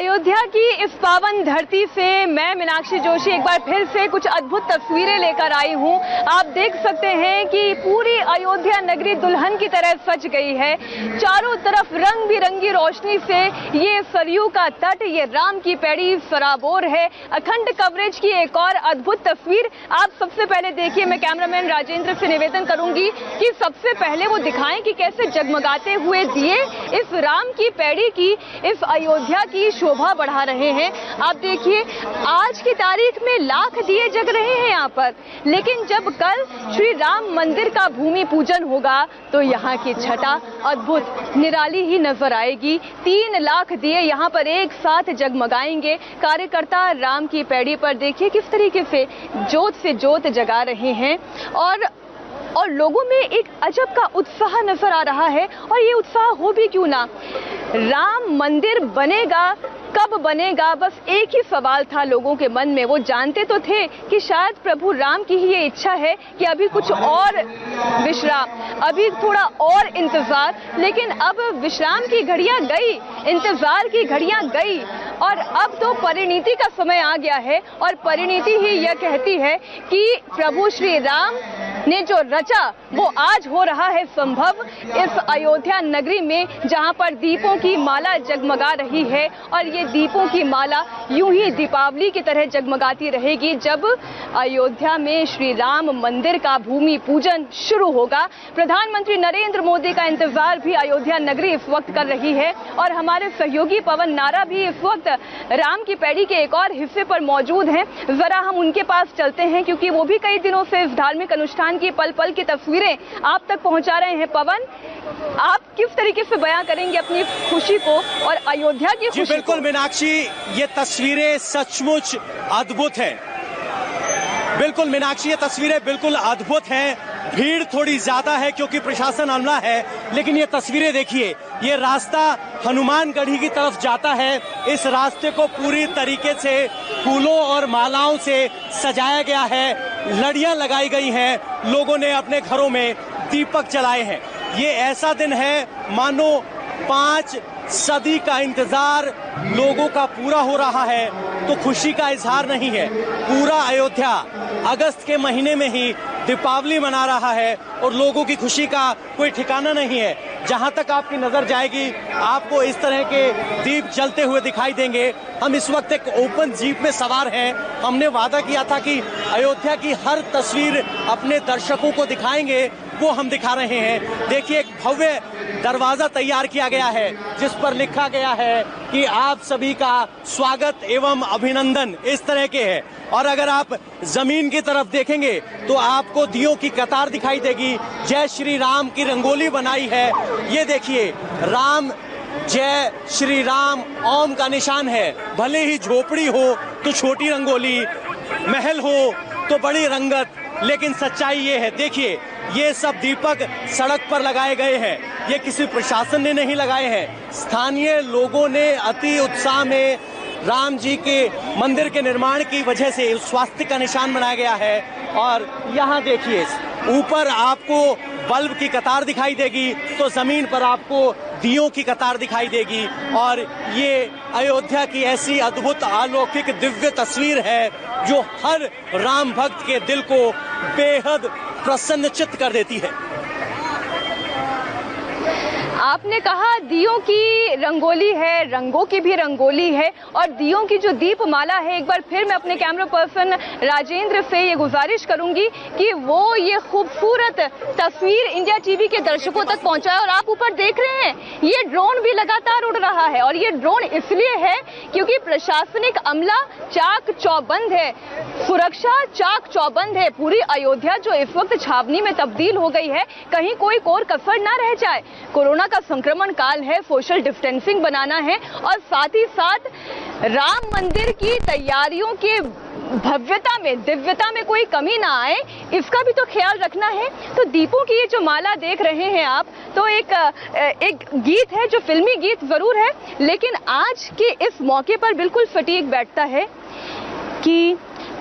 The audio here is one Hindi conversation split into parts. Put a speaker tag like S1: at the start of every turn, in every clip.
S1: अयोध्या की इस पावन धरती से मैं मीनाक्षी जोशी एक बार फिर से कुछ अद्भुत तस्वीरें लेकर आई हूं। आप देख सकते हैं कि पूरी अयोध्या नगरी दुल्हन की तरह सज गई है। चारों तरफ रंग बिरंगी रोशनी से ये सरयू का तट, ये राम की पैड़ी सराबोर है। अखंड कवरेज की एक और अद्भुत तस्वीर आप सबसे पहले देखिए। मैं कैमरामैन राजेंद्र से निवेदन करूंगी कि सबसे पहले वो दिखाएं कि कैसे जगमगाते हुए दिए इस राम की पैड़ी की, इस अयोध्या की शोभा बढ़ा रहे हैं। आप देखिए, आज की तारीख में लाख दिए जग रहे हैं यहाँ पर, लेकिन जब कल श्री राम मंदिर का भूमि पूजन होगा तो यहाँ की छटा अद्भुत निराली ही नजर आएगी। 3 लाख दिए यहाँ पर एक साथ जगमगाएंगे। कार्यकर्ता राम की पैड़ी पर देखिए किस तरीके से जोत जगा रहे हैं और लोगों में एक अजब का उत्साह नजर आ रहा है। और ये उत्साह हो भी क्यों ना, राम मंदिर बनेगा, कब बनेगा, बस एक ही सवाल था लोगों के मन में। वो जानते तो थे कि शायद प्रभु राम की ही ये इच्छा है कि अभी कुछ और विश्राम, अभी थोड़ा और इंतजार, लेकिन अब विश्राम की घड़ियां गई, इंतजार की घड़ियां गई और अब तो परिणीति का समय आ गया है। और परिणीति ही यह कहती है कि प्रभु श्री राम ने जो रचा वो आज हो रहा है संभव इस अयोध्या नगरी में, जहां पर दीपों की माला जगमगा रही है। और ये दीपों की माला यूं ही दीपावली की तरह जगमगाती रहेगी जब अयोध्या में श्री राम मंदिर का भूमि पूजन शुरू होगा। प्रधानमंत्री नरेंद्र मोदी का इंतजार भी अयोध्या नगरी इस वक्त कर रही है और हमारे सहयोगी पवन नारा भी इस वक्त राम की पैड़ी के एक और हिस्से पर मौजूद हैं। जरा हम उनके पास चलते हैं क्योंकि वो भी कई दिनों से इस धार्मिक अनुष्ठान की पल पल की तस्वीरें आप तक पहुंचा रहे हैं। पवन, आप किस तरीके से बयां करेंगे अपनी खुशी को और अयोध्या की खुशी?
S2: बिल्कुल मीनाक्षी, ये तस्वीरें सचमुच अद्भुत हैं। बिल्कुल मीनाक्षी, ये तस्वीरें बिल्कुल अद्भुत हैं। भीड़ थोड़ी ज्यादा है क्योंकि प्रशासन अमला है, लेकिन ये तस्वीरें देखिए। ये रास्ता हनुमानगढ़ी की तरफ जाता है। इस रास्ते को पूरी तरीके से फूलों और मालाओं से सजाया गया है, लड़ियां लगाई गई हैं, लोगों ने अपने घरों में दीपक जलाए हैं। ये ऐसा दिन है मानो 5 सदी का इंतजार लोगों का पूरा हो रहा है, तो खुशी का इजहार नहीं है। पूरा अयोध्या अगस्त के महीने में ही दीपावली मना रहा है और लोगों की खुशी का कोई ठिकाना नहीं है। जहां तक आपकी नजर जाएगी आपको इस तरह के दीप जलते हुए दिखाई देंगे। हम इस वक्त एक ओपन जीप में सवार हैं। हमने वादा किया था कि अयोध्या की हर तस्वीर अपने दर्शकों को दिखाएंगे, वो हम दिखा रहे हैं। देखिए, एक भव्य दरवाजा तैयार किया गया है जिस पर लिखा गया है कि आप सभी का स्वागत एवं अभिनंदन, इस तरह के है। और अगर आप जमीन की तरफ देखेंगे तो आपको दियों की कतार दिखाई देगी। जय श्री राम की रंगोली बनाई है। ये देखिए, राम जय श्री राम ओम का निशान है। भले ही झोपड़ी हो तो छोटी रंगोली, महल हो तो बड़ी रंगत, लेकिन सच्चाई ये है। देखिए, ये सब दीपक सड़क पर लगाए गए हैं, ये किसी प्रशासन ने नहीं लगाए हैं। स्थानीय लोगों ने अति उत्साह में राम जी के मंदिर के निर्माण की वजह से स्वास्तिक का निशान बनाया गया है। और यहाँ देखिए, ऊपर आपको बल्ब की कतार दिखाई देगी तो जमीन पर आपको दियों की कतार दिखाई देगी। और ये अयोध्या की ऐसी अद्भुत अलौकिक दिव्य तस्वीर है जो हर राम भक्त के दिल को बेहद प्रसन्नचित्त कर देती है।
S1: आपने कहा दियों की रंगोली है, रंगों की भी रंगोली है और दियों की जो दीपमाला है। एक बार फिर मैं अपने कैमरा पर्सन राजेंद्र से ये गुजारिश करूंगी कि वो ये खूबसूरत तस्वीर इंडिया टीवी के दर्शकों तक पहुंचाए। और आप ऊपर देख रहे हैं, ये ड्रोन भी लगातार उड़ रहा है और ये ड्रोन इसलिए है क्योंकि प्रशासनिक अमला चाक चौबंद है, सुरक्षा चाक चौबंद है। पूरी अयोध्या जो इस वक्त छावनी में तब्दील हो गई है, कहीं कोई कोर कसर ना रह जाए। कोरोना का संक्रमण काल है, सोशल डिस्टेंसिंग बनाना है और साथ ही साथ राम मंदिर की तैयारियों के भव्यता में, दिव्यता में कोई कमी ना आए, इसका भी तो ख्याल रखना है। तो दीपों की ये जो माला देख रहे हैं आप, तो एक गीत है जो फिल्मी गीत जरूर है, लेकिन आज के इस मौके पर बिल्कुल सटीक बैठता है कि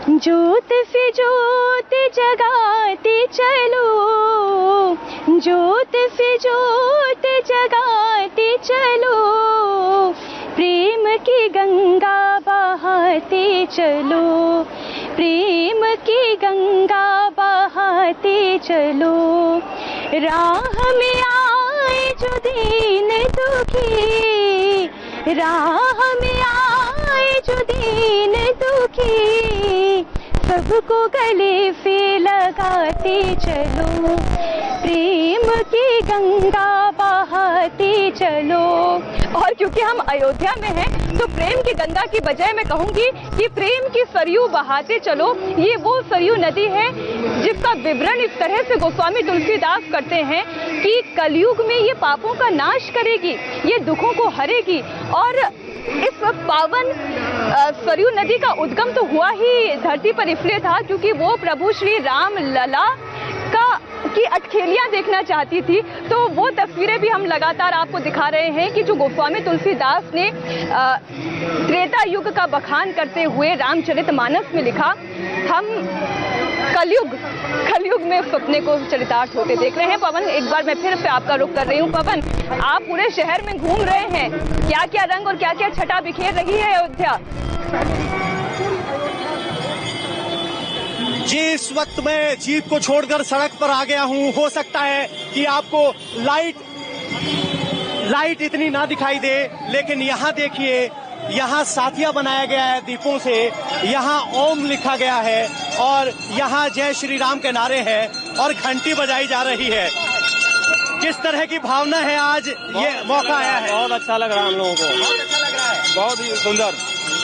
S1: ज्योत से ज्योत जगाते चलो, ज्योत से ज्योत जगाते चलो, प्रेम की गंगा बहाते चलो, प्रेम की गंगा बहाते चलो। राह में आए जो दीन दुखी, राह में आए जो दीन दुखी, सबको गले से लगाते चलो, प्रेम की गंगा बहाते चलो। और क्योंकि हम अयोध्या में हैं तो प्रेम की गंगा की बजाय मैं कहूंगी कि प्रेम की सरयू बहाते चलो। ये वो सरयू नदी है जिसका विवरण इस तरह से गोस्वामी तुलसीदास करते हैं कि कलयुग में ये पापों का नाश करेगी, ये दुखों को हरेगी। और इस पावन सरयू नदी का उद्गम तो हुआ ही धरती पर इसलिए था क्योंकि वो प्रभु श्री राम लला की अटखेलियां देखना चाहती थी। तो वो तस्वीरें भी हम लगातार आपको दिखा रहे हैं कि जो गोस्वामी तुलसीदास ने त्रेता युग का बखान करते हुए रामचरितमानस में लिखा, हम कलयुग में सपने को चरितार्थ होते देख रहे हैं। पवन, एक बार मैं फिर से आपका रुख कर रही हूँ। पवन, आप पूरे शहर में घूम रहे हैं, क्या क्या रंग और क्या क्या छटा बिखेर रही है अयोध्या?
S2: जी, इस वक्त मैं जीप को छोड़कर सड़क पर आ गया हूं। हो सकता है कि आपको लाइट इतनी ना दिखाई दे, लेकिन यहाँ देखिए, यहाँ साथिया बनाया गया है दीपों से, यहाँ ओम लिखा गया है और यहाँ जय श्री राम के नारे हैं और घंटी बजाई जा रही है। किस तरह की भावना है आज ये मौका आया है?
S3: बहुत अच्छा लग रहा है हम लोगों को,
S2: बहुत अच्छा लग रहा है,
S3: बहुत ही सुंदर,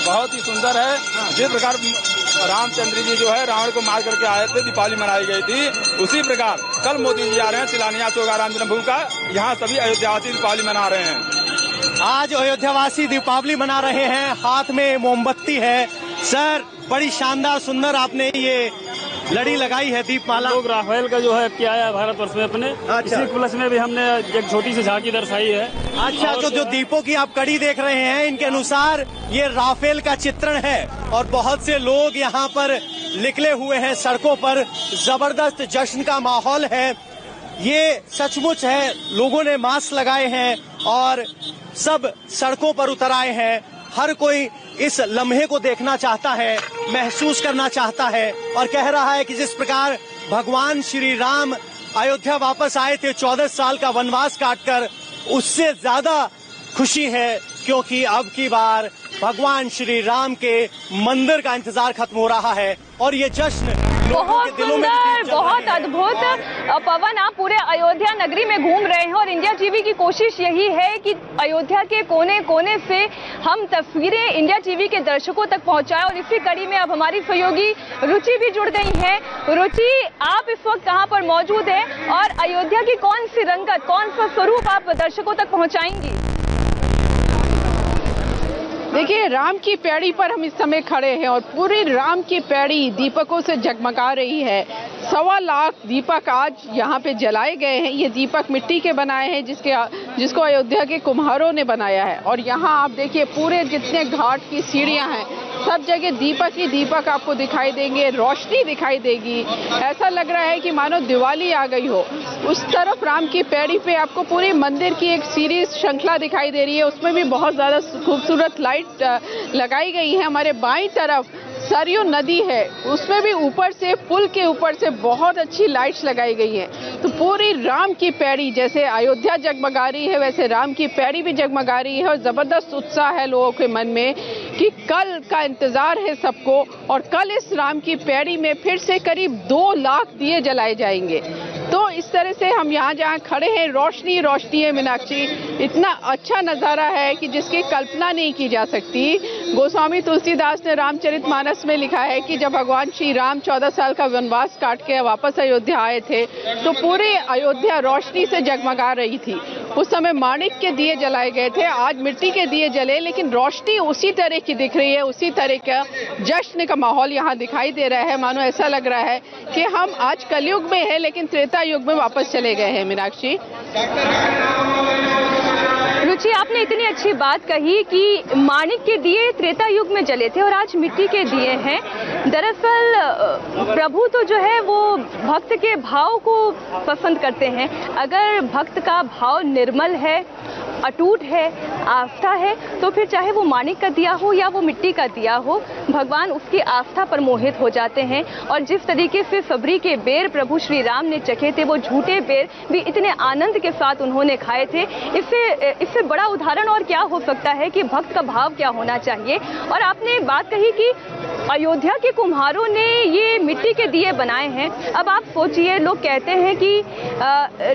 S3: बहुत ही सुंदर है। जिस प्रकार रामचंद्र जी जो है रावण को मार करके आए थे, दीपावली मनाई गई थी, उसी प्रकार कल मोदी जी आ रहे हैं, शिलान्यास होगा राम जन्मभूमि का। यहाँ सभी अयोध्यावासी दीपावली मना रहे हैं।
S2: आज अयोध्यावासी दीपावली मना रहे हैं, हाथ में मोमबत्ती है। सर, बड़ी शानदार सुंदर आपने ये लड़ी लगाई है दीपमाला।
S3: लोग राफेल का जो है किया है भारतवर्ष में अपने,
S2: अच्छा।
S3: इसी प्लस में भी हमने एक छोटी सी झांकी दर्शाई है।
S2: अच्छा, तो जो दीपों की आप कड़ी देख रहे हैं, इनके अनुसार ये राफेल का चित्रण है और बहुत से लोग यहाँ पर निकले हुए हैं सड़कों पर। जबरदस्त जश्न का माहौल है, ये सचमुच है। लोगों ने मास्क लगाए हैं और सब सड़कों पर उतर आए हैं। हर कोई इस लम्हे को देखना चाहता है, महसूस करना चाहता है और कह रहा है कि जिस प्रकार भगवान श्री राम अयोध्या वापस आए थे 14 साल का वनवास काटकर, उससे ज्यादा खुशी है क्योंकि अब की बार भगवान श्री राम के मंदिर का इंतजार खत्म हो रहा है और ये जश्न
S1: बहुत सुंदर, बहुत अद्भुत। पवन, आप पूरे अयोध्या नगरी में घूम रहे हैं और इंडिया टीवी की कोशिश यही है कि अयोध्या के कोने कोने से हम तस्वीरें इंडिया टीवी के दर्शकों तक पहुंचाएं और इसी कड़ी में अब हमारी सहयोगी रुचि भी जुड़ गई हैं। रुचि, आप इस वक्त कहां पर मौजूद हैं और अयोध्या की कौन सी रंगत, कौन सा स्वरूप आप दर्शकों तक पहुंचाएंगी?
S4: देखिए, राम की पैड़ी पर हम इस समय खड़े हैं और पूरी राम की पैड़ी दीपकों से जगमगा रही है। 1.25 लाख दीपक आज यहाँ पे जलाए गए हैं। ये दीपक मिट्टी के बनाए हैं जिसको अयोध्या के कुम्हारों ने बनाया है। और यहाँ आप देखिए, पूरे जितने घाट की सीढ़ियाँ हैं, सब जगह दीपक ही दीपक आपको दिखाई देंगे, रोशनी दिखाई देगी। ऐसा लग रहा है कि मानो दिवाली आ गई हो। उस तरफ राम की पैड़ी पे आपको पूरी मंदिर की एक सीरीज श्रृंखला दिखाई दे रही है, उसमें भी बहुत ज़्यादा खूबसूरत लाइट लगाई गई है। हमारे बाईं तरफ सरयू नदी है, उसमें भी ऊपर से, पुल के ऊपर से बहुत अच्छी लाइट्स लगाई गई हैं। तो पूरी राम की पैड़ी, जैसे अयोध्या जगमगा रही है वैसे राम की पैड़ी भी जगमगा रही है और जबरदस्त उत्साह है लोगों के मन में कि कल का इंतजार है सबको और कल इस राम की पैड़ी में फिर से करीब 2 लाख दिए जलाए जाएंगे। तो इस तरह से हम यहाँ जहाँ खड़े हैं, रोशनी रोशनी है मीनाक्षी। इतना अच्छा नज़ारा है कि जिसकी कल्पना नहीं की जा सकती। गोस्वामी तुलसीदास ने रामचरितमानस में लिखा है कि जब भगवान श्री राम 14 साल का वनवास काट के वापस अयोध्या आए थे तो पूरी अयोध्या रोशनी से जगमगा रही थी। उस समय माणिक के दिए जलाए गए थे, आज मिट्टी के दिए जले, लेकिन रोशनी उसी तरह की दिख रही है। उसी तरह का जश्न का माहौल यहाँ दिखाई दे रहा है। मानो ऐसा लग रहा है कि हम आज कलयुग में है लेकिन त्रेता युग में वापस चले गए हैं। मीनाक्षी,
S1: रुचि, आपने इतनी अच्छी बात कही कि माणिक के दिए त्रेता युग में जले थे और आज मिट्टी के दिए हैं। दरअसल प्रभु तो जो है वो भक्त के भाव को पसंद करते हैं। अगर भक्त का भाव निर्मल है अटूट है, आस्था है, तो फिर चाहे वो माणिक का दिया हो या वो मिट्टी का दिया हो, भगवान उसकी आस्था पर मोहित हो जाते हैं। और जिस तरीके से सबरी के बेर प्रभु श्री राम ने चखे थे, वो झूठे बेर भी इतने आनंद के साथ उन्होंने खाए थे। इससे बड़ा उदाहरण और क्या हो सकता है कि भक्त का भाव क्या होना चाहिए। और आपने बात कही कि अयोध्या के कुम्हारों ने ये मिट्टी के दिए बनाए हैं। अब आप सोचिए, लोग कहते हैं कि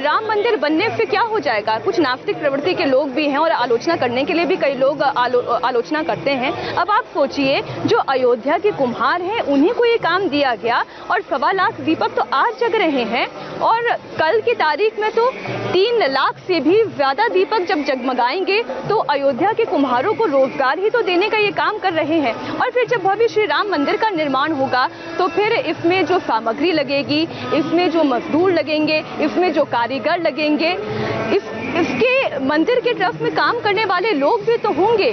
S1: राम मंदिर बनने से क्या हो जाएगा। कुछ नास्तिक प्रवृत्ति के लोग भी हैं और आलोचना करने के लिए भी कई लोग आलोचना करते हैं। अब आप सोचिए, जो अयोध्या के कुम्हार हैं उन्हीं को ये काम दिया गया और 1.25 लाख दीपक तो आज जग रहे हैं, और कल की तारीख में तो 3 लाख से भी ज्यादा दीपक जब जगमगाएंगे तो अयोध्या के कुम्हारों को रोजगार ही तो देने का ये काम कर रहे हैं। और फिर जब भव्य श्री राम मंदिर का निर्माण होगा तो फिर इसमें जो सामग्री लगेगी, इसमें जो मजदूर लगेंगे, इसमें जो कारीगर लगेंगे, इसके मंदिर के ट्रस्ट में काम करने वाले लोग भी तो होंगे।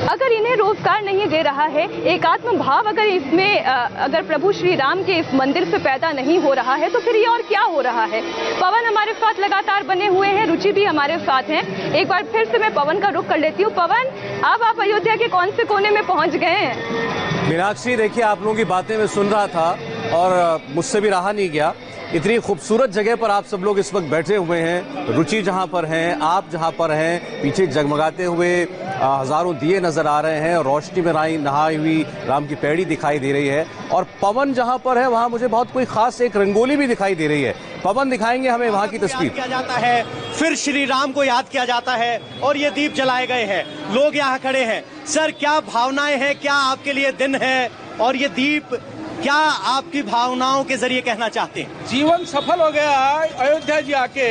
S1: अगर इन्हें रोजगार नहीं दे रहा है, एकात्म भाव अगर इसमें अगर प्रभु श्री राम के इस मंदिर से पैदा नहीं हो रहा है, तो फिर ये और क्या हो रहा है। पवन हमारे साथ लगातार बने हुए हैं, रुचि भी हमारे साथ हैं। एक बार फिर से मैं पवन का रुख कर लेती हूँ। पवन, अब आप अयोध्या के कौन से कोने में पहुंच गए हैं?
S2: मीनाक्षी, देखिए, आप लोगों की बातें मैं सुन रहा था और मुझसे भी रहा नहीं गया। इतनी खूबसूरत जगह पर आप सब लोग इस वक्त बैठे हुए हैं। रुचि जहां पर हैं, आप जहां पर हैं, पीछे जगमगाते हुए हजारों दिए नजर आ रहे हैं, रोशनी में नहाई हुई राम की पैड़ी दिखाई दे रही है। और पवन जहां पर है वहां मुझे बहुत कोई खास एक रंगोली भी दिखाई दे रही है। पवन दिखाएंगे हमें वहां की तस्वीर।
S5: किया जाता है, फिर श्री राम को याद किया जाता है और ये दीप जलाए गए हैं। लोग यहाँ खड़े हैं। सर, क्या भावनाएं हैं, क्या आपके लिए दिन है और ये दीप क्या आपकी भावनाओं के जरिए कहना चाहते हैं?
S3: जीवन सफल हो गया है। अयोध्या जी आके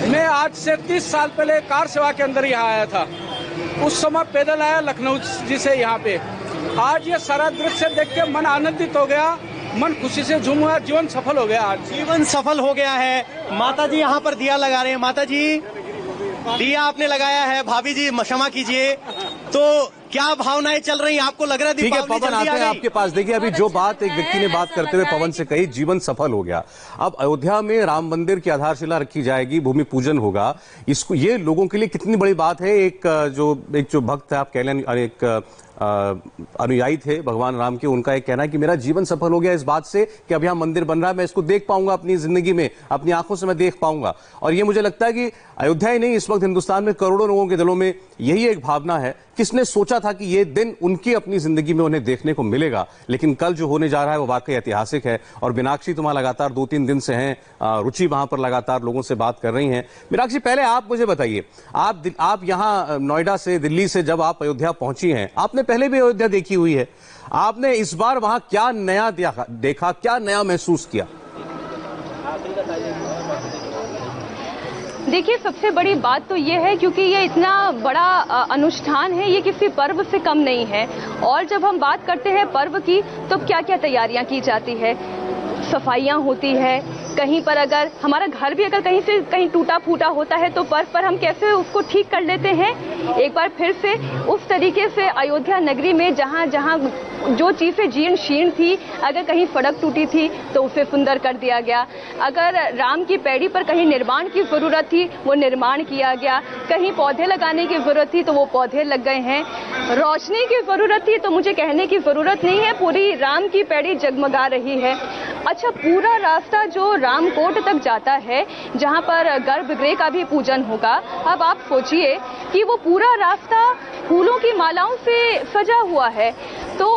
S3: मैं आज से 30 साल पहले कार सेवा के अंदर यहाँ आया था। उस समय पैदल आया लखनऊ जी से यहाँ पे। आज ये सारा दृश्य देख के मन आनंदित हो गया, मन खुशी से झूम गया। जीवन सफल हो गया, आज
S5: जीवन सफल हो गया है। माता जी यहाँ पर दिया लगा रहे हैं। माता जी, दिया आपने लगाया है, भाभी जी क्षमा कीजिए, तो क्या भावनाएं चल रही हैं? आपको लग रहा है
S2: ठीक है पवन, आते हैं आपके पास। देखिए, अभी जो बात एक व्यक्ति ने बात करते हुए पवन से कही, जीवन सफल हो गया। अब अयोध्या में राम मंदिर की आधारशिला रखी जाएगी, भूमि पूजन होगा। इसको, ये लोगों के लिए कितनी बड़ी बात है। एक जो भक्त है, आप कह लें, एक अनुयायी थे भगवान राम के, उनका एक कहना है कि मेरा जीवन सफल हो गया इस बात से कि अब यहाँ मंदिर बन रहा है, मैं इसको देख पाऊंगा अपनी जिंदगी में, अपनी आंखों से मैं देख पाऊंगा। और ये मुझे लगता है कि अयोध्या ही नहीं, इस वक्त हिंदुस्तान में करोड़ों लोगों के दिलों में यही एक भावना है। किसने सोचा था कि ये दिन उनकी अपनी जिंदगी में उन्हें देखने को मिलेगा। लेकिन कल जो होने जा रहा है वो वाकई ऐतिहासिक है। और मीनाक्षी, तुम लगातार 2-3 दिन से हैं, रुचि वहां पर लगातार लोगों से बात कर रही हैं। मीनाक्षी, पहले आप मुझे बताइए, आप यहाँ नोएडा से, दिल्ली से जब आप अयोध्या पहुंची हैं, आपने पहले भी अयोध्या देखी हुई है, आपने इस बार वहां क्या नया देखा, क्या नया महसूस किया?
S1: देखिए, सबसे बड़ी बात तो ये है, क्योंकि ये इतना बड़ा अनुष्ठान है, ये किसी पर्व से कम नहीं है। और जब हम बात करते हैं पर्व की, तो क्या क्या तैयारियां की जाती है, सफाइयां होती है। कहीं पर अगर हमारा घर भी अगर कहीं से कहीं टूटा फूटा होता है तो पर्व पर हम कैसे उसको ठीक कर लेते हैं। एक बार फिर से उस तरीके से अयोध्या नगरी में जहां जहां जो चीजें जीर्ण शीर्ण थी, अगर कहीं सड़क टूटी थी तो उसे सुंदर कर दिया गया। अगर राम की पैड़ी पर कहीं निर्माण की जरूरत थी, वो निर्माण किया गया। कहीं पौधे लगाने की जरूरत थी तो वो पौधे लग गए हैं। रोशनी की जरूरत थी तो मुझे कहने की जरूरत नहीं है, पूरी राम की पैड़ी जगमगा रही है। अच्छा, पूरा रास्ता जो रामकोट तक जाता है, जहां पर गर्भगृह का भी पूजन होगा, अब आप सोचिए कि वो पूरा रास्ता फूलों की मालाओं से सजा हुआ है। तो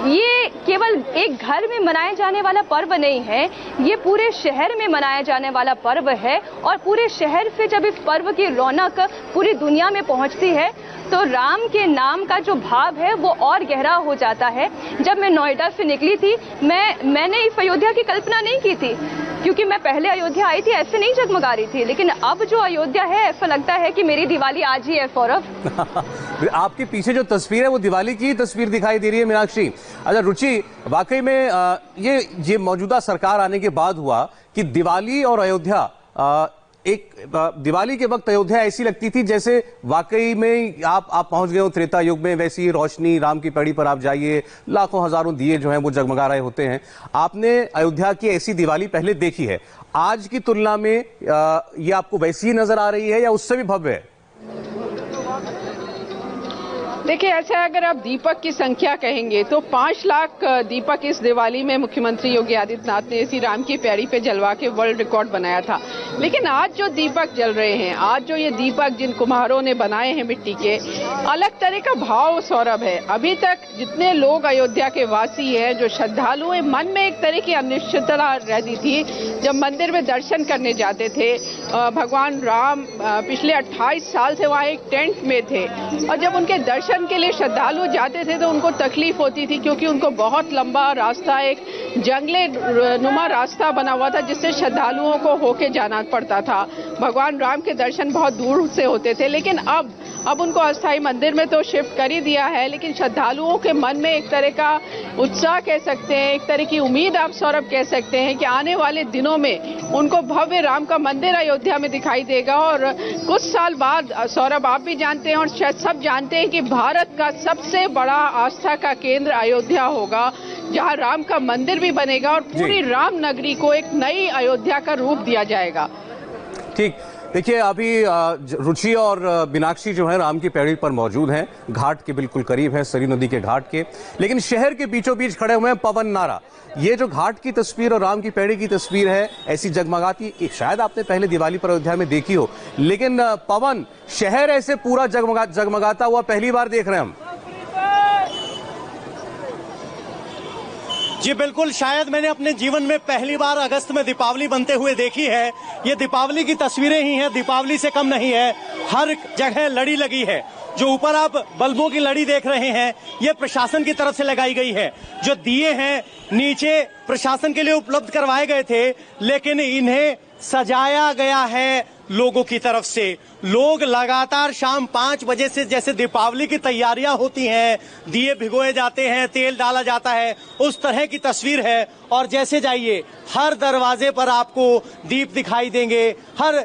S1: ये केवल एक घर में मनाए जाने वाला पर्व नहीं है, ये पूरे शहर में मनाया जाने वाला पर्व है। और पूरे शहर से जब इस पर्व की रौनक पूरी दुनिया में पहुंचती है तो राम के नाम का जो भाव है वो और गहरा हो जाता है। जब मैं नोएडा से निकली थी, मैंने इस अयोध्या की कल्पना नहीं की थी, क्योंकि मैं पहले अयोध्या आई थी, ऐसे नहीं जगमगा रही थी। लेकिन अब जो अयोध्या है, ऐसा लगता है कि मेरी दिवाली आज ही है। सौरभ,
S2: आपके पीछे जो तस्वीर है वो दिवाली की तस्वीर दिखाई दे रही है। मीनाक्षी, अच्छा रुचि, वाकई में ये मौजूदा सरकार आने के बाद हुआ कि दिवाली और अयोध्या, एक दिवाली के वक्त अयोध्या ऐसी लगती थी जैसे वाकई में आप पहुंच गए हो त्रेता युग में। वैसी रोशनी, राम की पैड़ी पर आप जाइए, लाखों हजारों दिए जो हैं वो जगमगा रहे होते हैं। आपने अयोध्या की ऐसी दिवाली पहले देखी है, आज की तुलना में ये आपको वैसी ही नजर आ रही है या उससे भी भव्य है?
S4: देखिए, ऐसा अगर आप दीपक की संख्या कहेंगे तो 5 लाख दीपक इस दिवाली में मुख्यमंत्री योगी आदित्यनाथ ने श्री राम की पैड़ी पे जलवा के वर्ल्ड रिकॉर्ड बनाया था। लेकिन आज जो दीपक जल रहे हैं, आज जो ये दीपक जिन कुम्हारों ने बनाए हैं मिट्टी के, अलग तरह का भाव सौरभ है। अभी तक जितने लोग अयोध्या के वासी हैं, जो श्रद्धालु हैं, मन में एक तरह की अनिश्चितता रहती थी। जब मंदिर में दर्शन करने जाते थे, भगवान राम पिछले 28 साल से वहाँ एक टेंट में थे, और जब उनके दर्शन के लिए श्रद्धालु जाते थे तो उनको तकलीफ होती थी, क्योंकि उनको बहुत लंबा रास्ता, एक जंगले नुमा रास्ता बना हुआ था जिससे श्रद्धालुओं को होके जाना पड़ता था। भगवान राम के दर्शन बहुत दूर से होते थे। लेकिन अब उनको अस्थायी मंदिर में तो शिफ्ट कर ही दिया है, लेकिन श्रद्धालुओं के मन में एक तरह का उत्साह कह सकते हैं, एक तरह की उम्मीद आप सौरभ कह सकते हैं कि आने वाले दिनों में उनको भव्य राम का मंदिर अयोध्या में दिखाई देगा। और कुछ साल बाद सौरभ, आप भी जानते हैं और शायद सब जानते हैं कि भारत का सबसे बड़ा आस्था का केंद्र अयोध्या होगा, जहां राम का मंदिर भी बनेगा और पूरी राम नगरी को एक नई अयोध्या का रूप दिया जाएगा।
S6: ठीक, देखिए अभी रुचि और मीनाक्षी जो है राम की पैड़ी पर मौजूद हैं, घाट के बिल्कुल करीब है, सरयू नदी के घाट के। लेकिन शहर के बीचों बीच खड़े हुए हैं पवन नारा। ये जो घाट की तस्वीर और राम की पैड़ी की तस्वीर है, ऐसी जगमगाती, शायद आपने पहले दिवाली पर अयोध्या में देखी हो, लेकिन पवन, शहर ऐसे पूरा जगमगाता हुआ पहली बार देख रहे हैं हम।
S5: जी बिल्कुल, शायद मैंने अपने जीवन में पहली बार अगस्त में दीपावली बनते हुए देखी है। ये दीपावली की तस्वीरें ही हैं, दीपावली से कम नहीं है। हर जगह लड़ी लगी है। जो ऊपर आप बल्बों की लड़ी देख रहे हैं, ये प्रशासन की तरफ से लगाई गई है। जो दिए हैं नीचे प्रशासन के लिए उपलब्ध करवाए गए थे, लेकिन इन्हें सजाया गया है लोगों की तरफ से। लोग लगातार शाम 5 बजे से, जैसे दीपावली की तैयारियां होती हैं, दिए भिगोए जाते हैं, तेल डाला जाता है, उस तरह की तस्वीर है। और जैसे जाइए, हर दरवाजे पर आपको दीप दिखाई देंगे, हर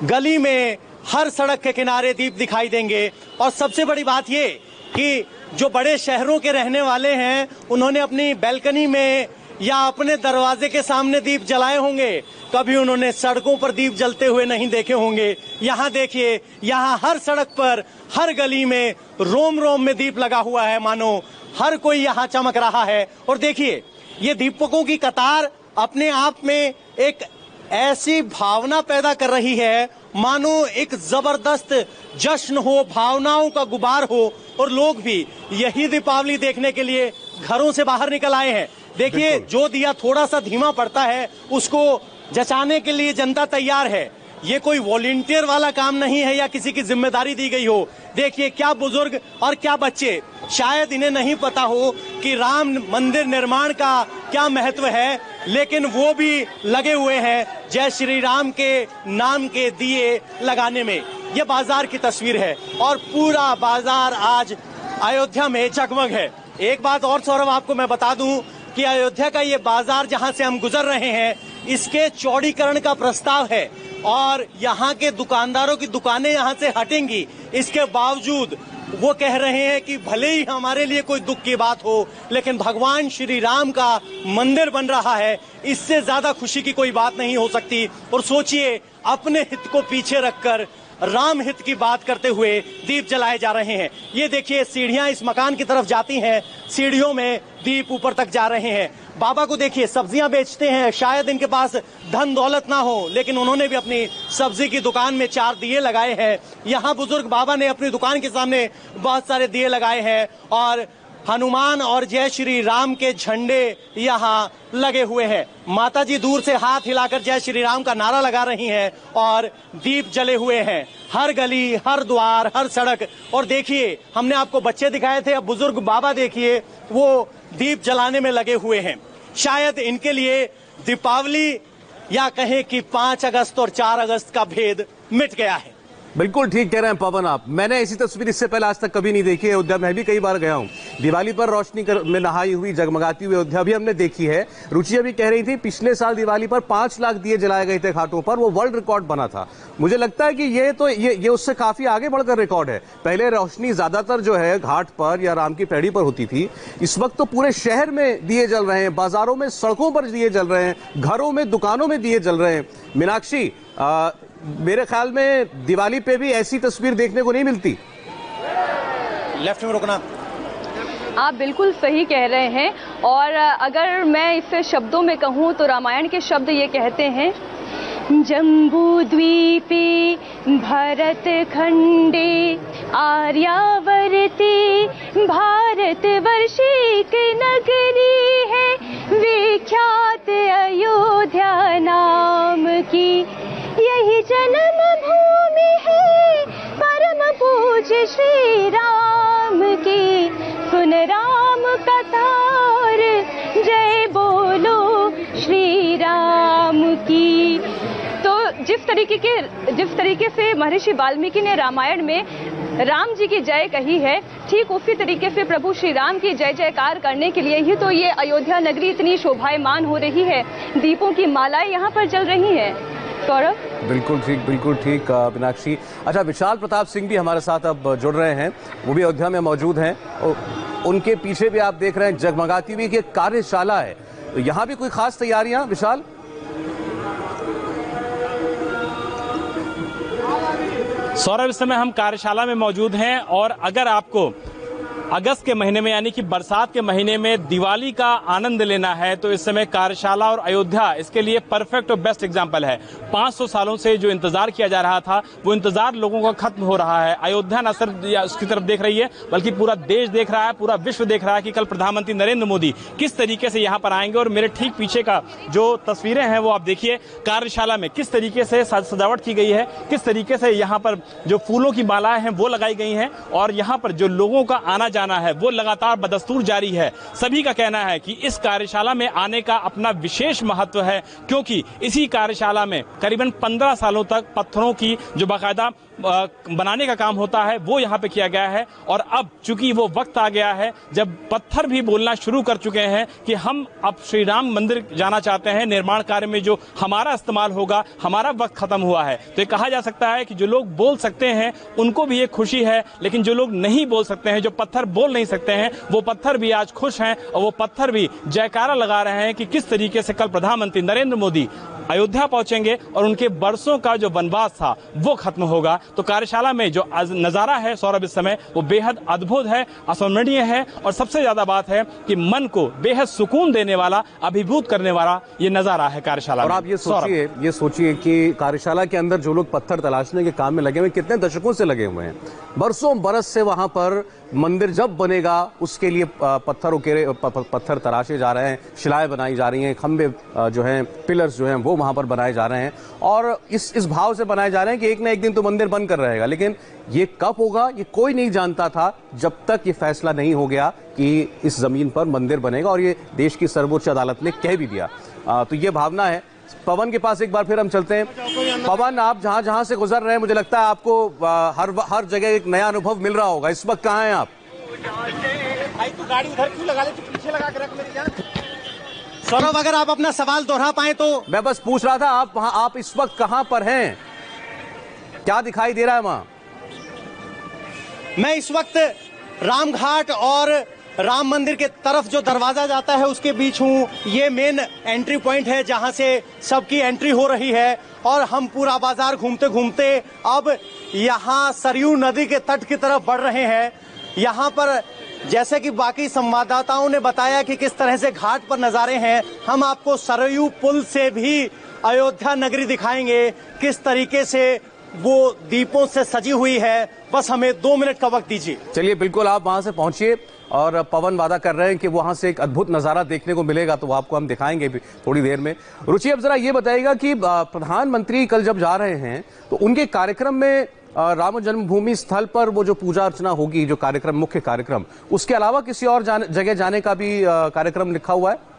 S5: गली में, हर सड़क के किनारे दीप दिखाई देंगे। और सबसे बड़ी बात ये कि जो बड़े शहरों के रहने वाले हैं, उन्होंने अपनी बैल्कनी में या अपने दरवाजे के सामने दीप जलाए होंगे, कभी उन्होंने सड़कों पर दीप जलते हुए नहीं देखे होंगे। यहाँ देखिए, यहाँ हर सड़क पर, हर गली में रोम रोम में दीप लगा हुआ है, मानो हर कोई यहाँ चमक रहा है। और देखिए, ये दीपकों की कतार अपने आप में एक ऐसी भावना पैदा कर रही है, मानो एक जबरदस्त जश्न हो, भावनाओं का गुबार हो, और लोग भी यही दीपावली देखने के लिए घरों से बाहर निकल आए हैं। देखिए, जो दिया थोड़ा सा धीमा पड़ता है, उसको जचाने के लिए जनता तैयार है। ये कोई वॉलंटियर वाला काम नहीं है या किसी की जिम्मेदारी दी गई हो। देखिए, क्या बुजुर्ग और क्या बच्चे, शायद इन्हें नहीं पता हो कि राम मंदिर निर्माण का क्या महत्व है, लेकिन वो भी लगे हुए हैं जय श्री राम के नाम के दिए लगाने में। ये बाजार की तस्वीर है और पूरा बाजार आज अयोध्या में जगमग है। एक बात और सौरभ, आपको मैं बता दूं कि अयोध्या का ये बाजार जहां से हम गुजर रहे हैं, इसके चौड़ीकरण का प्रस्ताव है और यहाँ के दुकानदारों की दुकानें यहाँ से हटेंगी। इसके बावजूद वो कह रहे हैं कि भले ही हमारे लिए कोई दुख की बात हो, लेकिन भगवान श्री राम का मंदिर बन रहा है, इससे ज्यादा खुशी की कोई बात नहीं हो सकती। और सोचिए, अपने हित को पीछे रखकर राम हित की बात करते हुए दीप जलाए जा रहे हैं। ये देखिए, सीढ़ियां इस मकान की तरफ जाती हैं, सीढ़ियों में दीप ऊपर तक जा रहे हैं। बाबा को देखिए, सब्जियां बेचते हैं, शायद इनके पास धन दौलत ना हो, लेकिन उन्होंने भी अपनी सब्जी की दुकान में 4 दिए लगाए हैं। यहाँ बुजुर्ग बाबा ने अपनी दुकान के सामने बहुत सारे दिए लगाए हैं और हनुमान और जय श्री राम के झंडे यहाँ लगे हुए हैं। माता जी दूर से हाथ हिलाकर जय श्री राम का नारा लगा रही हैं और दीप जले हुए हैं हर गली, हर द्वार, हर सड़क। और देखिए, हमने आपको बच्चे दिखाए थे, अब बुजुर्ग बाबा देखिए, वो दीप जलाने में लगे हुए हैं। शायद इनके लिए दीपावली या कहें कि 5 अगस्त और 4 अगस्त का भेद मिट गया है।
S6: बिल्कुल ठीक कह रहे हैं पवन आप। मैंने ऐसी तस्वीर इससे पहले आज तक कभी नहीं देखी है। अयोध्या में भी कई बार गया हूं। दिवाली पर रोशनी में नहाई हुई, जगमगाती हुई अयोध्या भी हमने देखी है। रुचि अभी कह रही थी, पिछले साल दिवाली पर 5 लाख दिए जलाए गए थे घाटों पर, वो वर्ल्ड रिकॉर्ड बना था। मुझे लगता है कि ये उससे काफी आगे बढ़कर रिकॉर्ड है। पहले रोशनी ज्यादातर जो है घाट पर या राम की पैड़ी पर होती थी, इस वक्त तो पूरे शहर में दिए जल रहे हैं, बाजारों में, सड़कों पर दिए जल रहे हैं, घरों में, दुकानों में दिए जल रहे हैं। मीनाक्षी, मेरे ख्याल में दिवाली पे भी ऐसी तस्वीर देखने को नहीं मिलती।
S2: लेफ्ट में रुकना।
S1: आप बिल्कुल सही कह रहे हैं, और अगर मैं इसे शब्दों में कहूँ तो रामायण के शब्द ये कहते हैं, जम्बूद्वीपे भरत खंडे आर्यावर्ते भारतवर्षिक नगरी है, विख्यात अयोध्या नाम की यही जन्म भूमि है, परम पूज्य श्री राम की सुन राम कथा और जय बोलो श्री राम की। तो जिस तरीके से महर्षि वाल्मीकि ने रामायण में राम जी की जय कही है, ठीक उसी तरीके से प्रभु श्री राम की जय जयकार करने के लिए ही तो ये अयोध्या नगरी इतनी शोभायमान हो रही है, दीपों की मालाएं यहाँ पर जल रही हैं। सौरभ,
S6: बिल्कुल ठीक मीनाक्षी। अच्छा, विशाल प्रताप सिंह भी हमारे साथ अब जुड़ रहे हैं, वो भी अयोध्या में मौजूद हैं। उनके पीछे भी आप देख रहे हैं जगमगाती हुई एक कार्यशाला है, तो यहाँ भी कोई खास तैयारियां विशाल?
S7: सौरभ, इस समय हम कार्यशाला में मौजूद हैं, और अगर आपको अगस्त के महीने में यानी कि बरसात के महीने में दिवाली का आनंद लेना है तो इस समय कार्यशाला और अयोध्या इसके लिए परफेक्ट और बेस्ट एग्जांपल है। 500 सालों से जो इंतजार किया जा रहा था वो इंतजार लोगों का खत्म हो रहा है। अयोध्या न सिर्फ उसकी तरफ देख रही है बल्कि पूरा देश देख रहा है, पूरा विश्व देख रहा है कि कल प्रधानमंत्री नरेंद्र मोदी किस तरीके से यहाँ पर आएंगे। और मेरे ठीक पीछे का जो तस्वीरें हैं वो आप देखिए, कार्यशाला में किस तरीके से सजावट की गई है, किस तरीके से यहाँ पर जो फूलों की मालाएं हैं वो लगाई गई हैं, और यहाँ पर जो लोगों का आना जाना है वो लगातार बदस्तूर जारी है। सभी का कहना है कि इस कार्यशाला में आने का अपना विशेष महत्व है, क्योंकि इसी कार्यशाला में करीबन 15 सालों तक पत्थरों की जो बाकायदा बनाने का काम होता है वो यहाँ पे किया गया है। और अब चूंकि वो वक्त आ गया है जब पत्थर भी बोलना शुरू कर चुके हैं कि हम अब श्री राम मंदिर जाना चाहते हैं, निर्माण कार्य में जो हमारा इस्तेमाल होगा, हमारा वक्त खत्म हुआ है। तो ये कहा जा सकता है कि जो लोग बोल सकते हैं उनको भी ये खुशी है, लेकिन जो लोग नहीं बोल सकते हैं, जो पत्थर बोल नहीं सकते हैं, वो पत्थर भी आज खुश हैं, और वो पत्थर भी जयकारा लगा रहे हैं कि किस तरीके से कल प्रधानमंत्री नरेंद्र मोदी अयोध्या पहुंचेंगे और उनके बरसों का जो वनवास था वो खत्म होगा। तो कार्यशाला में जो नजारा है सौरभ इस समय वो बेहद अद्भुत है, असामान्य है, और सबसे ज्यादा बात है कि मन को बेहद सुकून देने वाला, अभिभूत करने वाला ये नजारा है कार्यशाला।
S6: और आप ये सोचिए कि कार्यशाला के अंदर जो लोग पत्थर तलाशने के काम में लगे हुए, कितने दशकों से लगे हुए हैं, बरसों बरस से वहां पर मंदिर जब बनेगा उसके लिए पत्थर तराशे जा रहे हैं, शिलाएं बनाई जा रही हैं, खंबे जो हैं, पिलर्स जो हैं वो वहां पर बनाए जा रहे हैं, और इस भाव से बनाए जा रहे हैं कि एक ना एक दिन तो मंदिर बनकर रहेगा। लेकिन ये कब होगा ये कोई नहीं जानता था जब तक ये फैसला नहीं हो गया कि इस जमीन पर मंदिर बनेगा, और ये देश की सर्वोच्च अदालत ने कह भी दिया। तो ये भावना है। पवन के पास एक बार फिर हम चलते हैं। पवन, आप जहां से गुजर रहे हैं मुझे लगता है आपको हर जगह एक नया अनुभव मिल रहा होगा। इस वक्त कहाँ हैं आप?
S2: भाई तू गाड़ी उधर क्यों लगा ले, तू पीछे लगा के रख मेरी जान। सौरभ, अगर आप अपना सवाल दोहरा पाए तो।
S6: मैं बस पूछ रहा था आप इस वक्त कहां पर हैं, क्या दिखाई दे रहा है वहां?
S2: मैं इस वक्त रामघाट और राम मंदिर के तरफ जो दरवाजा जाता है उसके बीच हूँ। ये मेन एंट्री पॉइंट है जहाँ से सबकी एंट्री हो रही है, और हम पूरा बाजार घूमते घूमते अब यहाँ सरयू नदी के तट की तरफ बढ़ रहे हैं। यहाँ पर जैसे कि बाकी संवाददाताओं ने बताया कि किस तरह से घाट पर नजारे हैं, हम आपको सरयू पुल से भी अयोध्या नगरी दिखाएंगे, किस तरीके से वो दीपों से सजी हुई है। बस हमें 2 मिनट का वक्त दीजिए।
S6: चलिए, बिल्कुल आप वहां से पहुंचिए, और पवन वादा कर रहे हैं कि वहां से एक अद्भुत नजारा देखने को मिलेगा, तो वो आपको हम दिखाएंगे भी थोड़ी देर में। रुचि, अब जरा ये बताइएगा कि प्रधानमंत्री कल जब जा रहे हैं तो उनके कार्यक्रम में राम जन्मभूमि स्थल पर वो जो पूजा अर्चना होगी, जो कार्यक्रम, मुख्य कार्यक्रम, उसके अलावा किसी और जगह जाने का भी कार्यक्रम लिखा हुआ है?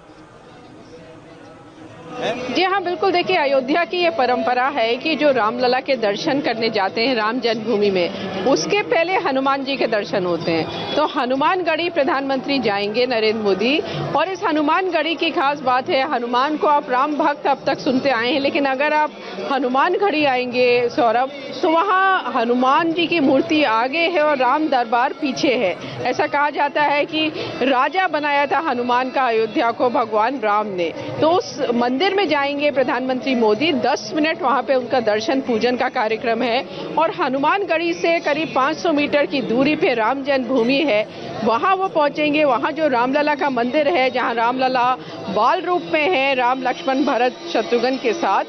S4: जी हाँ, बिल्कुल। देखिए, अयोध्या की ये परंपरा है कि जो रामलला के दर्शन करने जाते हैं राम जन्मभूमि में, उसके पहले हनुमान जी के दर्शन होते हैं। तो हनुमानगढ़ी प्रधानमंत्री जाएंगे नरेंद्र मोदी, और इस हनुमानगढ़ी की खास बात है, हनुमान को आप राम भक्त अब तक सुनते आए हैं, लेकिन अगर आप हनुमानगढ़ी आएंगे सौरभ, तो वहाँ हनुमान जी की मूर्ति आगे है और राम दरबार पीछे है। ऐसा कहा जाता है कि राजा बनाया था हनुमान का अयोध्या को भगवान राम ने। तो उस मंदिर में जाने आएंगे प्रधानमंत्री मोदी। 10 मिनट वहां पे उनका दर्शन पूजन का कार्यक्रम है और हनुमानगढ़ी से करीब 500 मीटर की दूरी पे राम जन्मभूमि है, वहां वो पहुंचेंगे। वहां जो रामलला का मंदिर है, जहां रामलला बाल रूप में है, राम लक्ष्मण भरत शत्रुघ्न के साथ,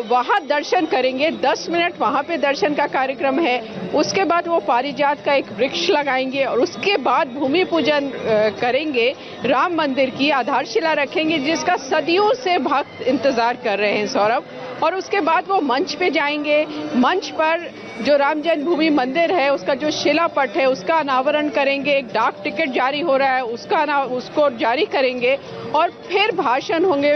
S4: वहां दर्शन करेंगे। 10 मिनट वहां पे दर्शन का कार्यक्रम है। उसके बाद वो पारिजात का एक वृक्ष लगाएंगे और उसके बाद भूमि पूजन करेंगे। राम मंदिर की आधारशिला रखेंगे जिसका सदियों से भक्त इंतजार कर रहे हैं, सौरभ। और उसके बाद वो मंच पे जाएंगे। मंच पर जो राम जन्मभूमि मंदिर है उसका जो शिलापट है उसका अनावरण करेंगे। एक डाक टिकट जारी हो रहा है उसको जारी करेंगे और फिर भाषण होंगे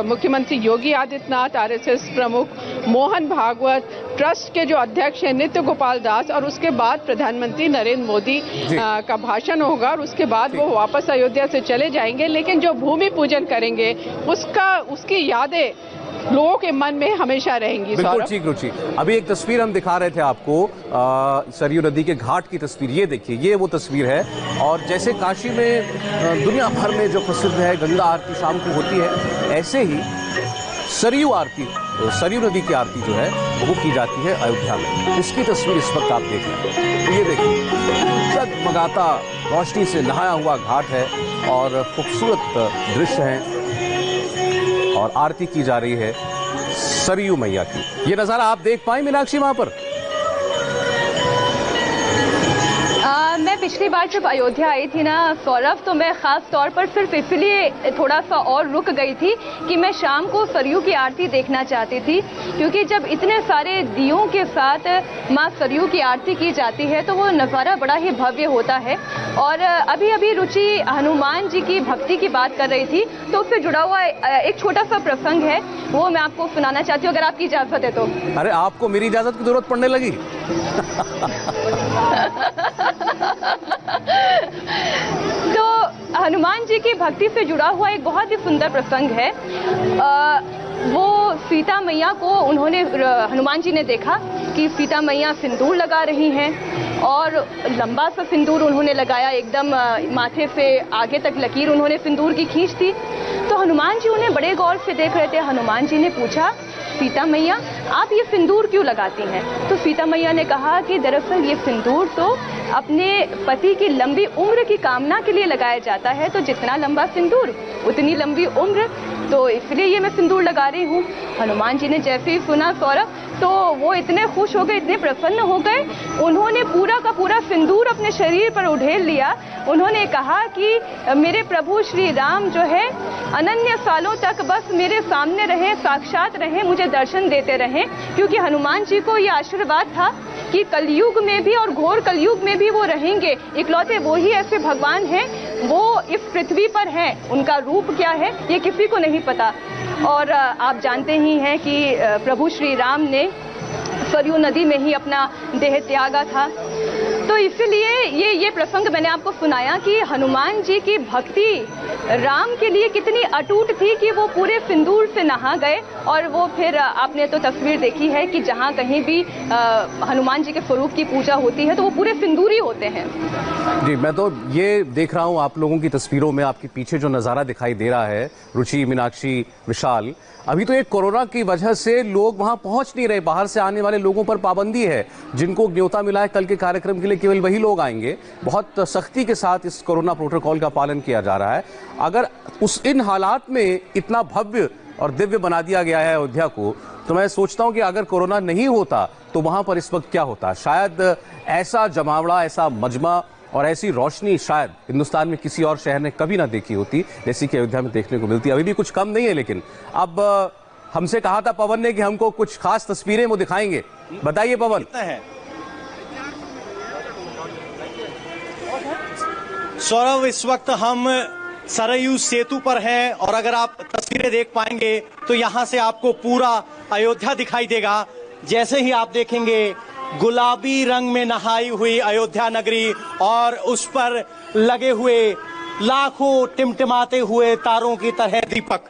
S4: मुख्यमंत्री योगी आदित्यनाथ, आरएसएस प्रमुख मोहन भागवत, ट्रस्ट के जो अध्यक्ष हैं नित्य गोपाल दास, और उसके बाद प्रधानमंत्री नरेंद्र मोदी का भाषण होगा और उसके बाद वो वापस अयोध्या से चले जाएंगे। लेकिन जो भूमि पूजन करेंगे उसकी यादें लोगों के मन में हमेशा रहेंगी।
S6: बिल्कुल ठीक रुचि। अभी एक तस्वीर हम दिखा रहे थे आपको, सरयू नदी के घाट की तस्वीर। ये देखिए, ये वो तस्वीर है। और जैसे काशी में दुनिया भर में जो प्रसिद्ध है गंगा आरती शाम को होती है, ऐसे ही सरयू आरती, सरयू नदी की आरती जो है वो की जाती है अयोध्या में। इसकी तस्वीर इस वक्त आप देख रहे हैं। ये देखिए, जगमगाता रोशनी से नहाया हुआ घाट है और खूबसूरत दृश्य है और आरती की जा रही है सरयू मैया की। ये नजारा आप देख पाए मीनाक्षी वहां पर?
S1: मैं पिछली बार जब अयोध्या आई थी ना सौरभ, तो मैं खास तौर पर सिर्फ इसलिए थोड़ा सा और रुक गई थी कि मैं शाम को सरयू की आरती देखना चाहती थी, क्योंकि जब इतने सारे दियों के साथ मां सरयू की आरती की जाती है तो वो नज़ारा बड़ा ही भव्य होता है। और अभी अभी रुचि हनुमान जी की भक्ति की बात कर रही थी, तो उससे जुड़ा हुआ एक छोटा सा प्रसंग है, वो मैं आपको सुनाना चाहती हूँ, अगर आपकी इजाजत है तो।
S6: अरे, आपको मेरी इजाजत की जरूरत पड़ने लगी?
S1: तो हनुमान जी की भक्ति से जुड़ा हुआ एक बहुत ही सुंदर प्रसंग है। वो सीता मैया को हनुमान जी ने देखा कि सीता मैया सिंदूर लगा रही हैं और लंबा सा सिंदूर उन्होंने लगाया, एकदम माथे से आगे तक लकीर उन्होंने सिंदूर की खींच दी। तो हनुमान जी उन्हें बड़े गौर से देख रहे थे। हनुमान जी ने पूछा, सीता मैया आप ये सिंदूर क्यों लगाती हैं? तो सीता मैया ने कहा कि दरअसल ये सिंदूर तो अपने पति की लंबी उम्र की कामना के लिए लगाया जाता है, तो जितना लंबा सिंदूर उतनी लंबी उम्र, तो इसलिए ये मैं सिंदूर लगा रही हूँ। हनुमान जी ने जैसे ही सुना सौरभ, तो वो इतने खुश हो गए, इतने प्रसन्न हो गए, उन्होंने पूरा का पूरा सिंदूर अपने शरीर पर उड़ेल लिया। उन्होंने कहा कि मेरे प्रभु श्री राम जो है अनन्य सालों तक बस मेरे सामने रहे, साक्षात रहे, मुझे दर्शन देते रहे, क्योंकि हनुमान जी को ये आशीर्वाद था कि कलयुग में भी और घोर कलयुग में भी वो रहेंगे। इकलौते वो ही ऐसे भगवान हैं, वो इस पृथ्वी पर हैं, उनका रूप क्या है ये किसी को नहीं पता। और आप जानते ही हैं कि प्रभु श्री राम ने सरयू नदी में ही अपना देह त्यागा था। तो इसलिए ये प्रसंग मैंने आपको सुनाया कि हनुमान जी की भक्ति राम के लिए कितनी अटूट थी कि वो पूरे सिंदूर से नहा गए। और वो फिर आपने तो तस्वीर देखी है कि जहाँ कहीं भी हनुमान जी के स्वरूप की पूजा होती है तो वो पूरे सिंदूरी होते हैं।
S6: जी, मैं तो ये देख रहा हूँ आप लोगों की तस्वीरों में, आपके पीछे जो नज़ारा दिखाई दे रहा है रुचि, मीनाक्षी, विशाल, अभी तो ये कोरोना की वजह से लोग वहां पहुंच नहीं रहे। बाहर से आने वाले लोगों पर पाबंदी है। जिनको न्योता मिला है कल के कार्यक्रम के लिए केवल वही लोग आएंगे। बहुत सख्ती के साथ इस कोरोना प्रोटोकॉल का पालन किया जा रहा है। अगर इन हालात में इतना भव्य और दिव्य बना दिया गया है अयोध्या को, तो मैं सोचता हूं कि अगर कोरोना नहीं होता तो वहां पर इस वक्त क्या होता। शायद ऐसा जमावड़ा, ऐसा मजमा और ऐसी रोशनी शायद हिंदुस्तान में किसी और शहर ने कभी ना देखी होती जैसी कि अयोध्या में देखने को मिलती है। अभी भी कुछ कम नहीं है, लेकिन अब हमसे कहा था पवन ने कि हमको कुछ खास तस्वीरें वो दिखाएंगे। बताइए पवन।
S5: सौरभ, इस वक्त हम सरयू सेतु पर हैं और अगर आप तस्वीरें देख पाएंगे तो यहां से आपको पूरा अयोध्या दिखाई देगा। जैसे ही आप देखेंगे गुलाबी रंग में नहाई हुई अयोध्या नगरी और उस पर लगे हुए लाखों टिमटिमाते हुए तारों की तरह दीपक।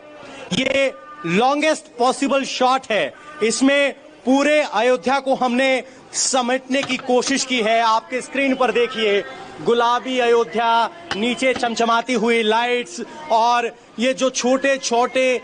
S5: ये लॉन्गेस्ट पॉसिबल शॉट है। इसमें पूरे अयोध्या को हमने समेटने की कोशिश की है। आपके स्क्रीन पर देखिए गुलाबी अयोध्या, नीचे चमचमाती हुई लाइट्स और ये जो छोटे छोटे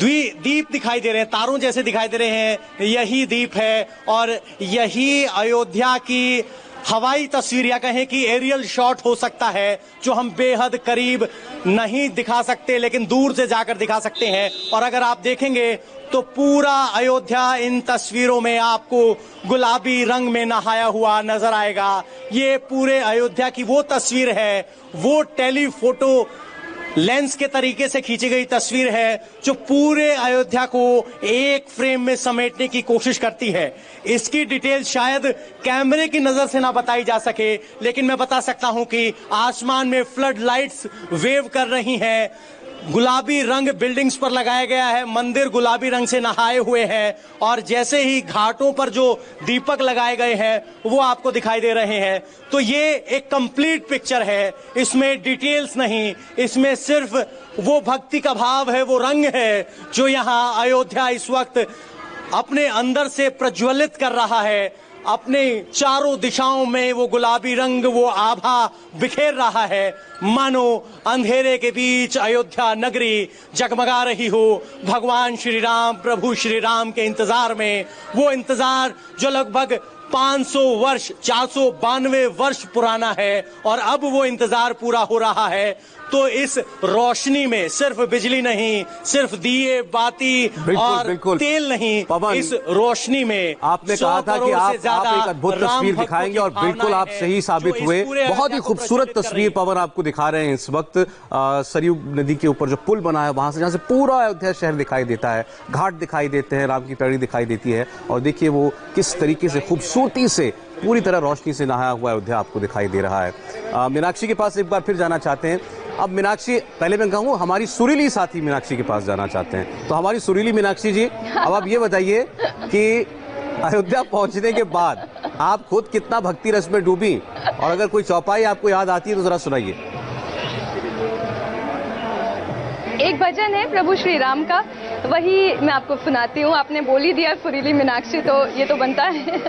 S5: दीप दिखाई दे रहे हैं, तारों जैसे दिखाई दे रहे हैं, यही दीप है और यही अयोध्या की हवाई तस्वीर या कहें कि एरियल शॉट हो सकता है, जो हम बेहद करीब नहीं दिखा सकते लेकिन दूर से जाकर दिखा सकते हैं। और अगर आप देखेंगे तो पूरा अयोध्या इन तस्वीरों में आपको गुलाबी रंग में नहाया हुआ नजर आएगा। ये पूरे अयोध्या की वो तस्वीर है, वो टेलीफोटो लेंस के तरीके से खींची गई तस्वीर है जो पूरे अयोध्या को एक फ्रेम में समेटने की कोशिश करती है। इसकी डिटेल शायद कैमरे की नजर से ना बताई जा सके, लेकिन मैं बता सकता हूं कि आसमान में फ्लड लाइट्स वेव कर रही हैं, गुलाबी रंग बिल्डिंग्स पर लगाया गया है, मंदिर गुलाबी रंग से नहाए हुए हैं और जैसे ही घाटों पर जो दीपक लगाए गए हैं वो आपको दिखाई दे रहे हैं। तो ये एक कंप्लीट पिक्चर है, इसमें डिटेल्स नहीं, इसमें सिर्फ वो भक्ति का भाव है, वो रंग है जो यहाँ अयोध्या इस वक्त अपने अंदर से प्रज्वलित कर रहा है। अपने चारों दिशाओं में वो गुलाबी रंग, वो आभा बिखेर रहा है, मानो अंधेरे के बीच अयोध्या नगरी जगमगा रही हो भगवान श्री राम, प्रभु श्री राम के इंतजार में। वो इंतजार जो लगभग 500 वर्ष, 492 वर्ष पुराना है और अब वो इंतजार पूरा हो रहा है। तो इस रोशनी में सिर्फ बिजली नहीं, सिर्फ दिए बाती और तेल नहीं, इस रोशनी में
S6: आपने कहा था कि आप एक अद्भुत तस्वीर दिखाएंगे और बिल्कुल आप सही साबित हुए। बहुत ही खूबसूरत तस्वीर पवन आपको दिखा रहे हैं इस वक्त। सरयू नदी के ऊपर जो पुल बना है वहां से, जहां से पूरा अयोध्या शहर दिखाई देता है, घाट दिखाई देते हैं, राम की पैड़ी दिखाई देती है और देखिए वो किस तरीके से खूबसूरती से पूरी तरह रोशनी से नहाया हुआ अयोध्या आपको दिखाई दे रहा है। मीनाक्षी के पास एक बार फिर जाना चाहते हैं। अब मीनाक्षी, पहले मैं कहूँ हमारी सुरीली साथी मीनाक्षी के पास जाना चाहते हैं, तो हमारी सुरीली मीनाक्षी जी, अब आप ये बताइए कि अयोध्या पहुंचने के बाद आप खुद कितना भक्ति रस में डूबी और अगर कोई चौपाई आपको याद आती है तो जरा सुनाइए।
S1: एक भजन है प्रभु श्री राम का, वही मैं आपको सुनाती हूँ। आपने बोल ही दिया सुरीली मीनाक्षी, तो ये तो बनता है।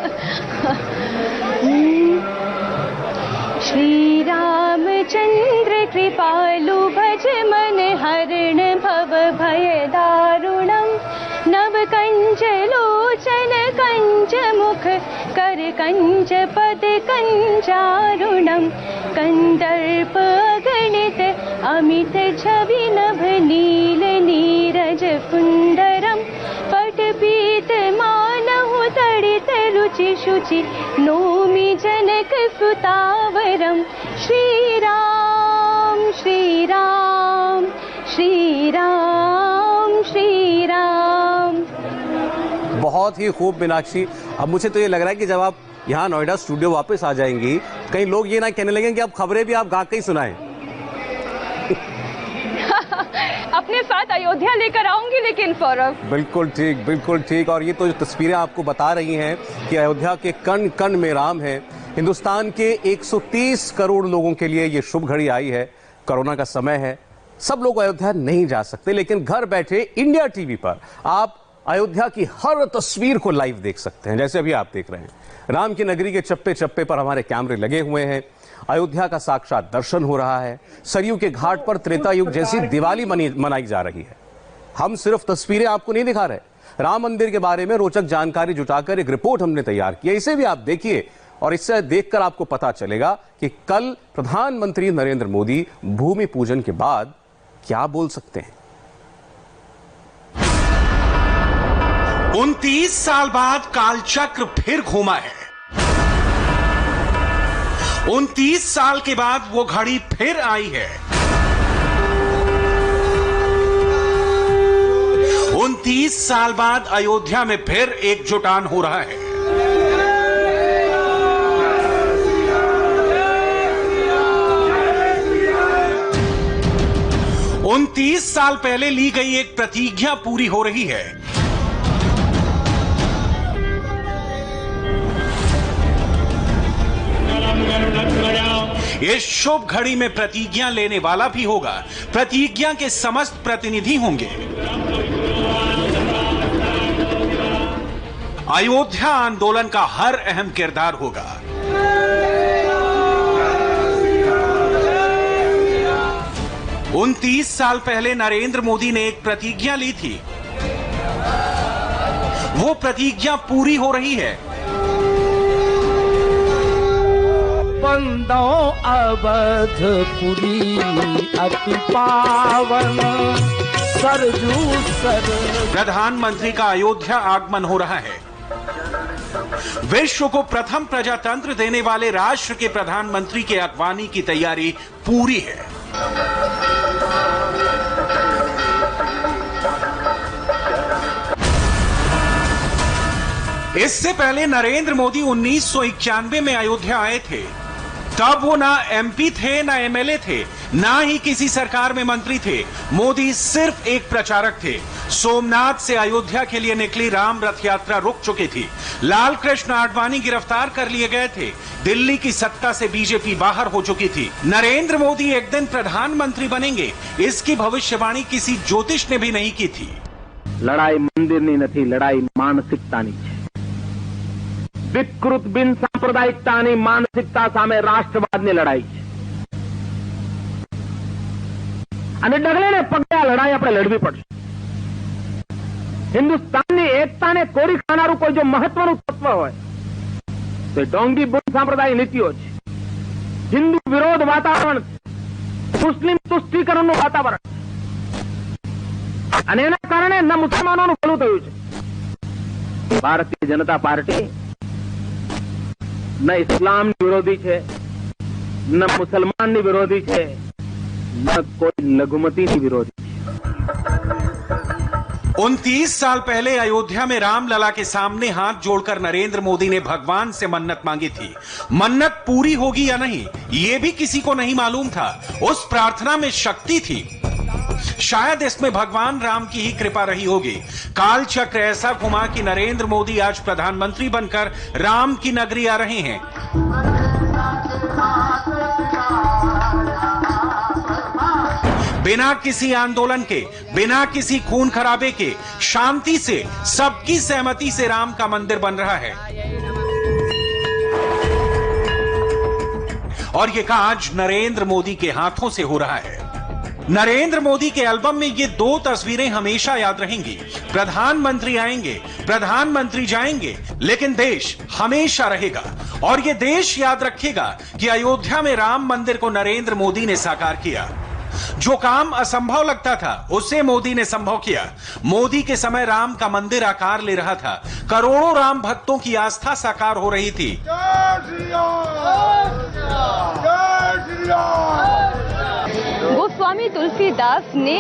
S1: श्री रामचंद्र कृपालु भज मन हरण भव भय दारुणम, नव कंज लोचन कंज मुख कर कंज पद कंजारुणम, कंदर्प गणित अमित छवि नभ नील नीरज कुंडरम, पट पीत मानहु तड़ित रुचि शुचि नोमि जनक सुतावरम, श्री राम श्री राम श्री राम श्री राम।
S6: बहुत ही खूब मीनाक्षी। अब मुझे तो ये लग रहा है कि जब आप यहाँ नोएडा स्टूडियो वापस आ जाएंगी, कई लोग ये ना कहने लगेंगे कि आप खबरें भी आप गा के ही सुनाएं।
S1: अपने साथ अयोध्या लेकर आऊंगी लेकिन सौरभ।
S6: बिल्कुल ठीक, बिल्कुल ठीक। और ये तो जो तस्वीरें आपको बता रही हैं कि अयोध्या के कण कण में राम है। हिंदुस्तान के 130 करोड़ लोगों के लिए ये शुभ घड़ी आई है। कोरोना का समय है, सब लोग अयोध्या नहीं जा सकते, लेकिन घर बैठे इंडिया टीवी पर आप अयोध्या की हर तस्वीर को लाइव देख सकते हैं। जैसे अभी आप देख रहे हैं, राम की नगरी के चप्पे चप्पे पर हमारे कैमरे लगे हुए हैं। अयोध्या का साक्षात दर्शन हो रहा है। सरयू के घाट पर त्रेता युग जैसी दिवाली मनाई जा रही है। हम सिर्फ तस्वीरें आपको नहीं दिखा रहे, राम मंदिर के बारे में रोचक जानकारी जुटाकर एक रिपोर्ट हमने तैयार की है। इसे भी आप देखिए और इससे देखकर आपको पता चलेगा कि कल प्रधानमंत्री नरेंद्र मोदी भूमि पूजन के बाद क्या बोल सकते हैं।
S8: 29 साल बाद कालचक्र फिर घूमा है। 29 साल के बाद वो घड़ी फिर आई है। 29 साल बाद अयोध्या में फिर एकजुटान हो रहा है। उनतीस साल पहले ली गई एक प्रतिज्ञा पूरी हो रही है। इस शुभ घड़ी में प्रतिज्ञा लेने वाला भी होगा, प्रतिज्ञा के समस्त प्रतिनिधि होंगे। अयोध्या आंदोलन का हर अहम किरदार होगा। उनतीस साल पहले नरेंद्र मोदी ने एक प्रतिज्ञा ली थी, वो प्रतिज्ञा पूरी हो रही है।
S9: बंदो अवधपुरी अति पावन सरजू सर।
S8: प्रधानमंत्री का अयोध्या आगमन हो रहा है। विश्व को प्रथम प्रजातंत्र देने वाले राष्ट्र के प्रधानमंत्री के अगवानी की तैयारी पूरी है। इससे पहले नरेंद्र मोदी 1991 में अयोध्या आए थे। तब वो ना एमपी थे, ना एमएलए थे, ना ही किसी सरकार में मंत्री थे। मोदी सिर्फ एक प्रचारक थे। सोमनाथ से अयोध्या के लिए निकली राम रथ यात्रा रुक चुकी थी। लाल कृष्ण आडवाणी गिरफ्तार कर लिए गए थे। दिल्ली की सत्ता से बीजेपी बाहर हो चुकी थी। नरेंद्र मोदी एक दिन प्रधानमंत्री बनेंगे, इसकी भविष्यवाणी किसी ज्योतिष ने भी नहीं की थी।
S10: लड़ाई मंदिरनी नहीं, लड़ाई मानसिकतानी है। विकृत बिन सांप्रदायिकतानी मानसिकता सामे राष्ट्रवादની લડાઈ છે અને ડગલે પગે આ લડાઈ આપણે લડવી પડશે। હિન્દુસ્તાનની એકતાને કોરી ખાનારું કોઈ જો મહત્વનું તત્વ હોય તો ડોંગી બુદ્ધ સાંપ્રદાયિક નીતિઓ છે। હિન્દુ વિરોધ વાતાવરણ, મુસ્લિમ તુષ્ટીકરણનું વાતાવરણ અને એના કારણે ન મુસલમાનોનું ભલું થયું છે। ભારતીય જનતા પાર્ટી न इस्लाम विरोधी है, न मुसलमान विरोधी है, न कोई लघुमती विरोधी।
S8: 29 साल पहले अयोध्या में रामलला के सामने हाथ जोड़कर नरेंद्र मोदी ने भगवान से मन्नत मांगी थी। मन्नत पूरी होगी या नहीं, यह भी किसी को नहीं मालूम था। उस प्रार्थना में शक्ति थी। शायद इसमें भगवान राम की ही कृपा रही होगी। काल चक्र ऐसा घुमा कि नरेंद्र मोदी आज प्रधानमंत्री बनकर राम की नगरी आ रहे हैं। बिना किसी आंदोलन के, बिना किसी खून खराबे के, शांति से, सबकी सहमति से राम का मंदिर बन रहा है। और ये काज नरेंद्र मोदी के हाथों से हो रहा है। नरेंद्र मोदी के एल्बम में ये दो तस्वीरें हमेशा याद रहेंगी। प्रधानमंत्री आएंगे, प्रधानमंत्री जाएंगे, लेकिन देश हमेशा रहेगा। और ये देश याद रखेगा कि अयोध्या में राम मंदिर को नरेंद्र मोदी ने साकार किया। जो काम असंभव लगता था उसे मोदी ने संभव किया। मोदी के समय राम का मंदिर आकार ले रहा था। करोड़ों राम भक्तों की आस्था साकार हो रही थी।
S1: गोस्वामी तुलसीदास ने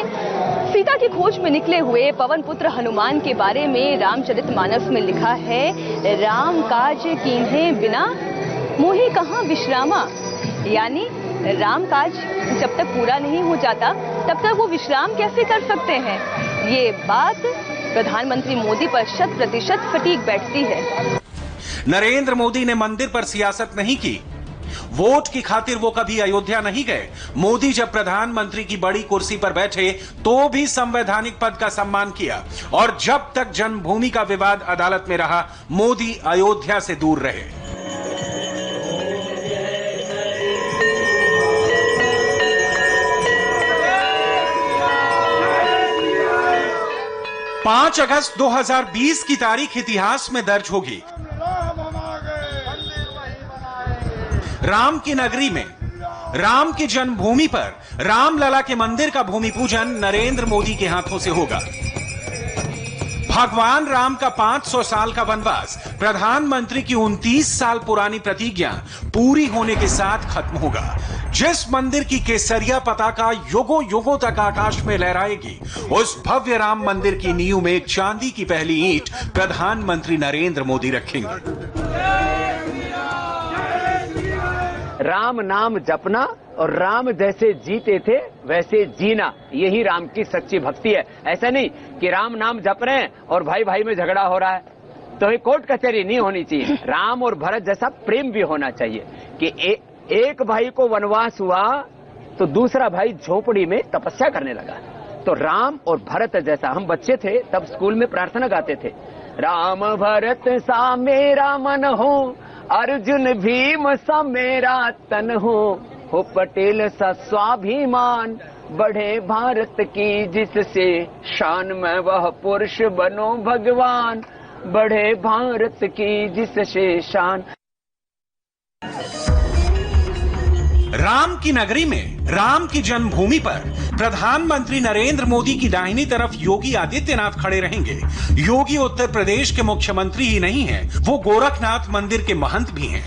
S1: सीता की खोज में निकले हुए पवन पुत्र हनुमान के बारे में रामचरितमानस में लिखा है, राम काज कीन्हे बिना मोहि कहाँ विश्रामा। यानी राम काज जब तक पूरा नहीं हो जाता तब तक वो विश्राम कैसे कर सकते हैं। ये बात प्रधानमंत्री मोदी पर 100% सटीक बैठती है।
S8: नरेंद्र मोदी ने मंदिर पर सियासत नहीं की। वोट की खातिर वो कभी अयोध्या नहीं गए। मोदी जब प्रधानमंत्री की बड़ी कुर्सी पर बैठे तो भी संवैधानिक पद का सम्मान किया। और जब तक जन्मभूमि का विवाद अदालत में रहा, मोदी अयोध्या से दूर रहे। पांच अगस्त 2020 की तारीख इतिहास में दर्ज होगी। राम की नगरी में, राम की जन्मभूमि पर रामलला के मंदिर का भूमि पूजन नरेंद्र मोदी के हाथों से होगा। भगवान राम का 500 साल का वनवास, प्रधानमंत्री की 29 साल पुरानी प्रतिज्ञा पूरी होने के साथ खत्म होगा। जिस मंदिर की केसरिया पताका युगों युगों तक आकाश में लहराएगी, उस भव्य राम मंदिर की नींव में चांदी की पहली ईंट प्रधानमंत्री नरेंद्र मोदी रखेंगे।
S10: राम नाम जपना और राम जैसे जीते थे वैसे जीना, यही राम की सच्ची भक्ति है। ऐसा नहीं कि राम नाम जप रहे हैं और भाई भाई में झगड़ा हो रहा है, तो ये कोर्ट कचहरी नहीं होनी चाहिए। राम और भरत जैसा प्रेम भी होना चाहिए कि एक भाई को वनवास हुआ तो दूसरा भाई झोपड़ी में तपस्या करने लगा। तो राम और भरत जैसा, हम बच्चे थे तब स्कूल में प्रार्थना गाते थे, राम भरत सा मेरा मन हो, अर्जुन भीम सा मेरा तन हो पटेल सा स्वाभिमान, बढ़े भारत की जिससे शान में वह पुरुष बनो भगवान। बढ़े भारत की जिससे शान।
S8: राम की नगरी में, राम की जन्मभूमि पर प्रधानमंत्री नरेंद्र मोदी की दाहिनी तरफ योगी आदित्यनाथ खड़े रहेंगे। योगी उत्तर प्रदेश के मुख्यमंत्री ही नहीं हैं, वो गोरखनाथ मंदिर के महंत भी हैं।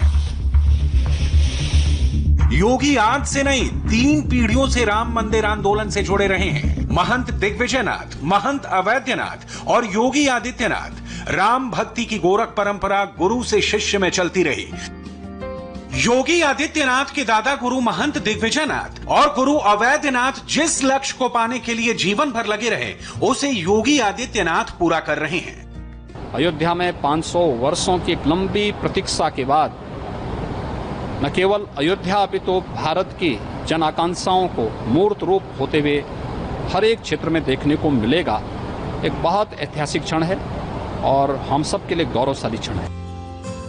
S8: योगी आज से नहीं, 3 पीढ़ियों से राम मंदिर आंदोलन से जुड़े रहे हैं। महंत दिग्विजयनाथ, महंत अवैधनाथ और योगी आदित्यनाथ। राम भक्ति की गोरख परंपरा गुरु से शिष्य में चलती रही। योगी आदित्यनाथ के दादा गुरु महंत दिग्विजयनाथ और गुरु अवैधनाथ जिस लक्ष्य को पाने के लिए जीवन भर लगे रहे, उसे योगी आदित्यनाथ पूरा कर रहे हैं।
S11: अयोध्या में 500 वर्षों की एक लंबी प्रतीक्षा के बाद न केवल अयोध्या अपितु भारत की जन आकांक्षाओं को मूर्त रूप होते हुए हर एक क्षेत्र में देखने को मिलेगा। एक बहुत ऐतिहासिक क्षण है और हम सब के लिए गौरवशाली क्षण है।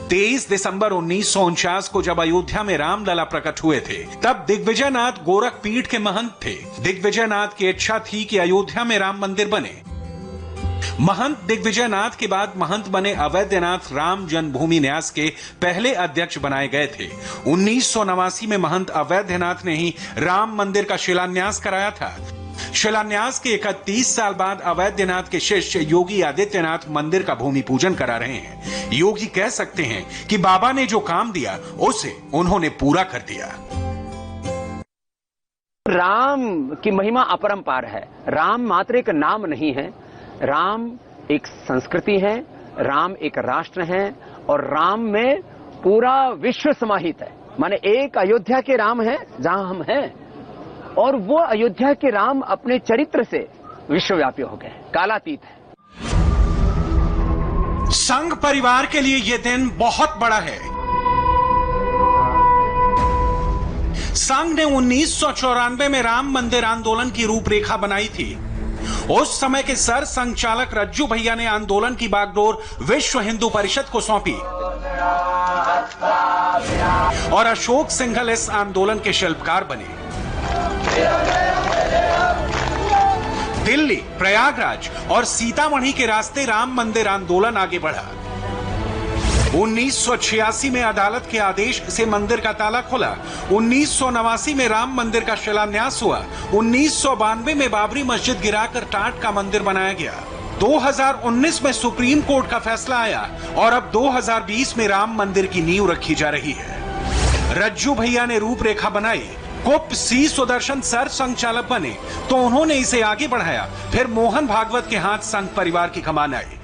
S8: 23 दिसंबर 1949 को जब अयोध्या में रामलला प्रकट हुए थे, तब दिग्विजयनाथ गोरख पीठ के महंत थे। दिग्विजयनाथ की इच्छा थी कि अयोध्या में राम मंदिर बने। महंत दिग्विजयनाथ के बाद महंत बने अवैधनाथ राम जन्मभूमि न्यास के पहले अध्यक्ष बनाए गए थे। 1989 में महंत अवैधनाथ ने ही राम मंदिर का शिलान्यास कराया था। शिलान्यास के 31 साल बाद अवैधनाथ के शिष्य योगी आदित्यनाथ मंदिर का भूमि पूजन करा रहे हैं। योगी कह सकते हैं कि बाबा ने जो काम दिया उसे उन्होंने पूरा कर दिया।
S10: राम की महिमा अपरंपार है। राम मात्र एक नाम नहीं है, राम एक संस्कृति है, राम एक राष्ट्र है और राम में पूरा विश्व समाहित है। माने एक अयोध्या के राम है जहां हम हैं, और वो अयोध्या के राम अपने चरित्र से विश्वव्यापी हो गए, कालातीत है।
S8: संघ परिवार के लिए यह दिन बहुत बड़ा है। संघ ने 1994 में राम मंदिर आंदोलन की रूपरेखा बनाई थी। उस समय के सर संचालक रज्जू भैया ने आंदोलन की बागडोर विश्व हिंदू परिषद को सौंपी और अशोक सिंघल इस आंदोलन के शिल्पकार बने। दिल्ली, प्रयागराज और सीतामढ़ी के रास्ते राम मंदिर आंदोलन आगे बढ़ा। 1986 में अदालत के आदेश से मंदिर का ताला खुला। 1989 में राम मंदिर का शिलान्यास हुआ। 1992 में बाबरी मस्जिद गिराकर टाट का मंदिर बनाया गया। 2019 में सुप्रीम कोर्ट का फैसला आया और अब 2020 में राम मंदिर की नींव रखी जा रही है। रज्जू भैया ने रूपरेखा बनाई, कुप सी सुदर्शन सर संचालक बने तो उन्होंने इसे आगे बढ़ाया। फिर मोहन भागवत के हाथ संघ परिवार की कमान आई।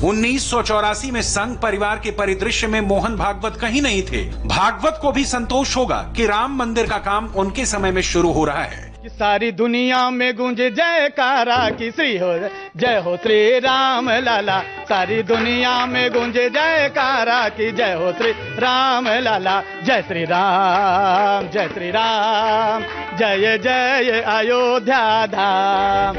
S8: 1984 में संघ परिवार के परिदृश्य में मोहन भागवत कहीं नहीं थे। भागवत को भी संतोष होगा कि राम मंदिर का काम उनके समय में शुरू हो रहा है।
S12: सारी दुनिया में गूंजे जयकारा की श्री हो जय हो श्री राम लाला। सारी दुनिया में गूंजे जयकारा की जय हो श्री राम लाला। जय श्री राम, जय श्री राम, जय जय अयोध्या धाम।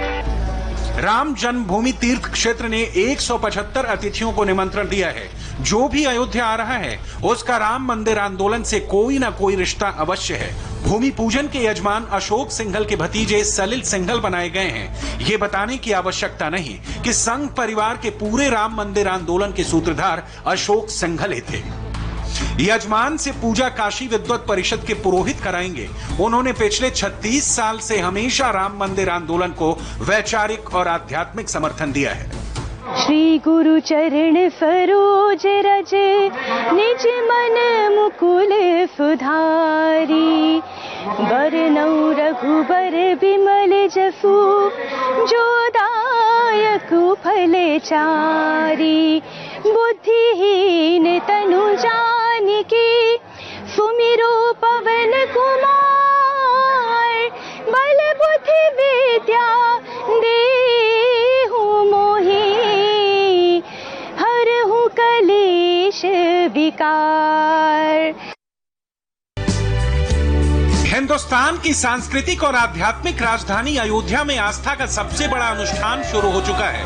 S8: राम जन्मभूमि तीर्थ क्षेत्र ने 175 अतिथियों को निमंत्रण दिया है। जो भी अयोध्या आ रहा है उसका राम मंदिर आंदोलन से कोई ना कोई रिश्ता अवश्य है। भूमि पूजन के यजमान अशोक सिंघल के भतीजे सलिल सिंघल बनाए गए हैं। ये बताने की आवश्यकता नहीं कि संघ परिवार के पूरे राम मंदिर आंदोलन के सूत्रधार अशोक सिंघल ही थे। यजमान से पूजा काशी विद्वत परिषद के पुरोहित कराएंगे। उन्होंने पिछले 36 साल से हमेशा राम मंदिर आंदोलन को वैचारिक और आध्यात्मिक समर्थन दिया है।
S13: श्री गुरु चरण सरोज रज निज मन मुकुल सुधारी। बरनउँ रघुबर बिमल जसु जो दायक फल चारी। बुद्धिहीन तनु जानिके सुमिरो पवन कुमार। बल बुद्धि विद्या देहु मोहि हरहु कलेश विकार।
S8: हिंदुस्तान की सांस्कृतिक और आध्यात्मिक राजधानी अयोध्या में आस्था का सबसे बड़ा अनुष्ठान शुरू हो चुका है।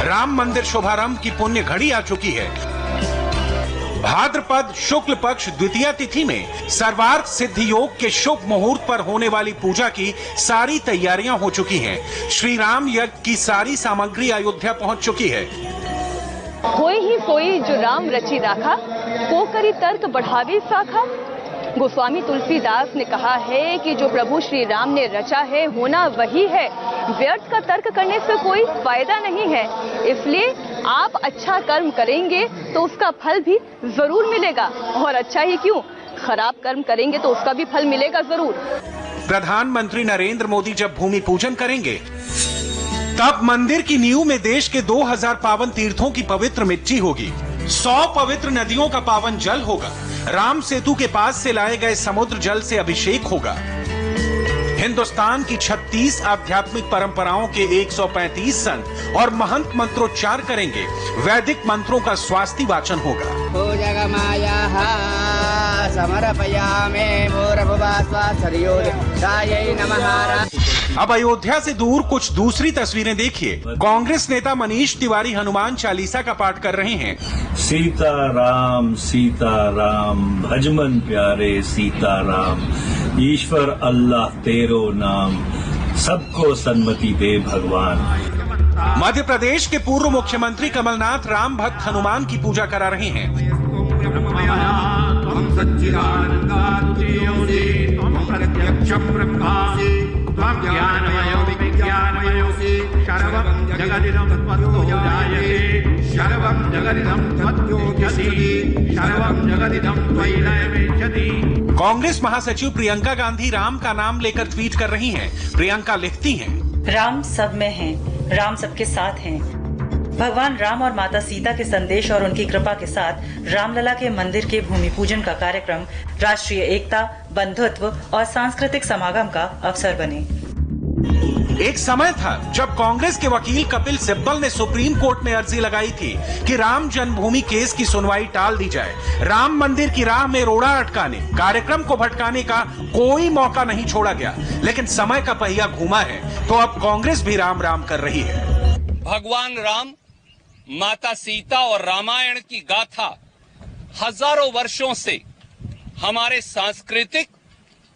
S8: राम मंदिर शुभारंभ की पुण्य घड़ी आ चुकी है। भाद्रपद शुक्ल पक्ष द्वितीया तिथि में सर्वार्थ सिद्धि योग के शुभ मुहूर्त पर होने वाली पूजा की सारी तैयारियां हो चुकी हैं। श्री राम यज्ञ की सारी सामग्री अयोध्या पहुंच चुकी है।
S1: होई ही सोई जो राम रची राखा, को करी तर्क बढ़ावे साखा। गोस्वामी तुलसीदास ने कहा है कि जो प्रभु श्री राम ने रचा है होना वही है, व्यर्थ का तर्क करने से कोई फायदा नहीं है। इसलिए आप अच्छा कर्म करेंगे तो उसका फल भी जरूर मिलेगा, और अच्छा ही क्यों, खराब कर्म करेंगे तो उसका भी फल मिलेगा जरूर।
S8: प्रधानमंत्री नरेंद्र मोदी जब भूमि पूजन करेंगे तब मंदिर की नींव में देश के 2000 पावन तीर्थों की पवित्र मिट्टी होगी, 100 पवित्र नदियों का पावन जल होगा, राम सेतु के पास से लाए गए समुद्र जल से अभिषेक होगा। हिंदुस्तान की 36 आध्यात्मिक परंपराओं के 135 संत और महंत मंत्रोच्चार करेंगे, वैदिक मंत्रों का स्वास्ति वाचन होगा। अब अयोध्या से दूर कुछ दूसरी तस्वीरें देखिए। कांग्रेस नेता मनीष तिवारी हनुमान चालीसा का पाठ कर रहे हैं।
S14: सीता राम भजमन प्यारे सीता राम, ईश्वर अल्लाह तेरो नाम, सबको सन्मति दे भगवान।
S8: मध्य प्रदेश के पूर्व मुख्यमंत्री कमलनाथ राम भक्त हनुमान की पूजा करा रहे हैं। कांग्रेस महासचिव प्रियंका गांधी राम का नाम लेकर ट्वीट कर रही हैं। प्रियंका लिखती हैं,
S15: राम सब में है, राम सबके साथ हैं। भगवान राम और माता सीता के संदेश और उनकी कृपा के साथ रामलला के मंदिर के भूमि पूजन का कार्यक्रम राष्ट्रीय एकता, बंधुत्व और सांस्कृतिक समागम का अवसर बने।
S8: एक समय था जब कांग्रेस के वकील कपिल सिब्बल ने सुप्रीम कोर्ट में अर्जी लगाई थी कि राम जन्मभूमि केस की सुनवाई टाल दी जाए। राम मंदिर की राह में रोड़ा अटकाने, कार्यक्रम को भटकाने का कोई मौका नहीं छोड़ा गया। लेकिन समय का पहिया घूमा है तो अब कांग्रेस भी राम राम कर रही है।
S16: भगवान राम, माता सीता और रामायण की गाथा हजारों वर्षों से हमारे सांस्कृतिक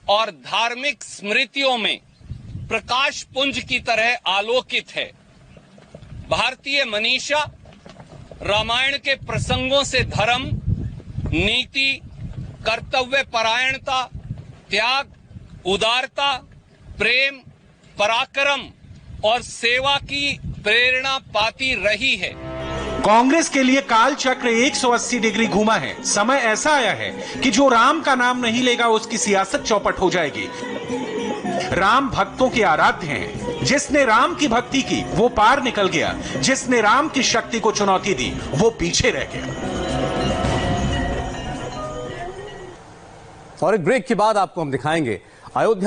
S16: और धार्मिक स्मृतियों में प्रकाश पुंज की तरह आलोकित है। भारतीय मनीषा रामायण के प्रसंगों से धर्म, नीति, कर्तव्य परायणता, त्याग, उदारता, प्रेम, पराक्रम और सेवा की प्रेरणा पाती रही है।
S8: कांग्रेस के लिए काल चक्र 180 डिग्री घूमा है। समय ऐसा आया है कि जो राम का नाम नहीं लेगा उसकी सियासत चौपट हो जाएगी। राम भक्तों के आराध्य हैं। जिसने राम की भक्ति की वो पार निकल गया, जिसने राम की शक्ति को चुनौती दी वो पीछे रह गया।
S6: और एक ब्रेक के बाद आपको हम दिखाएंगे अयोध्या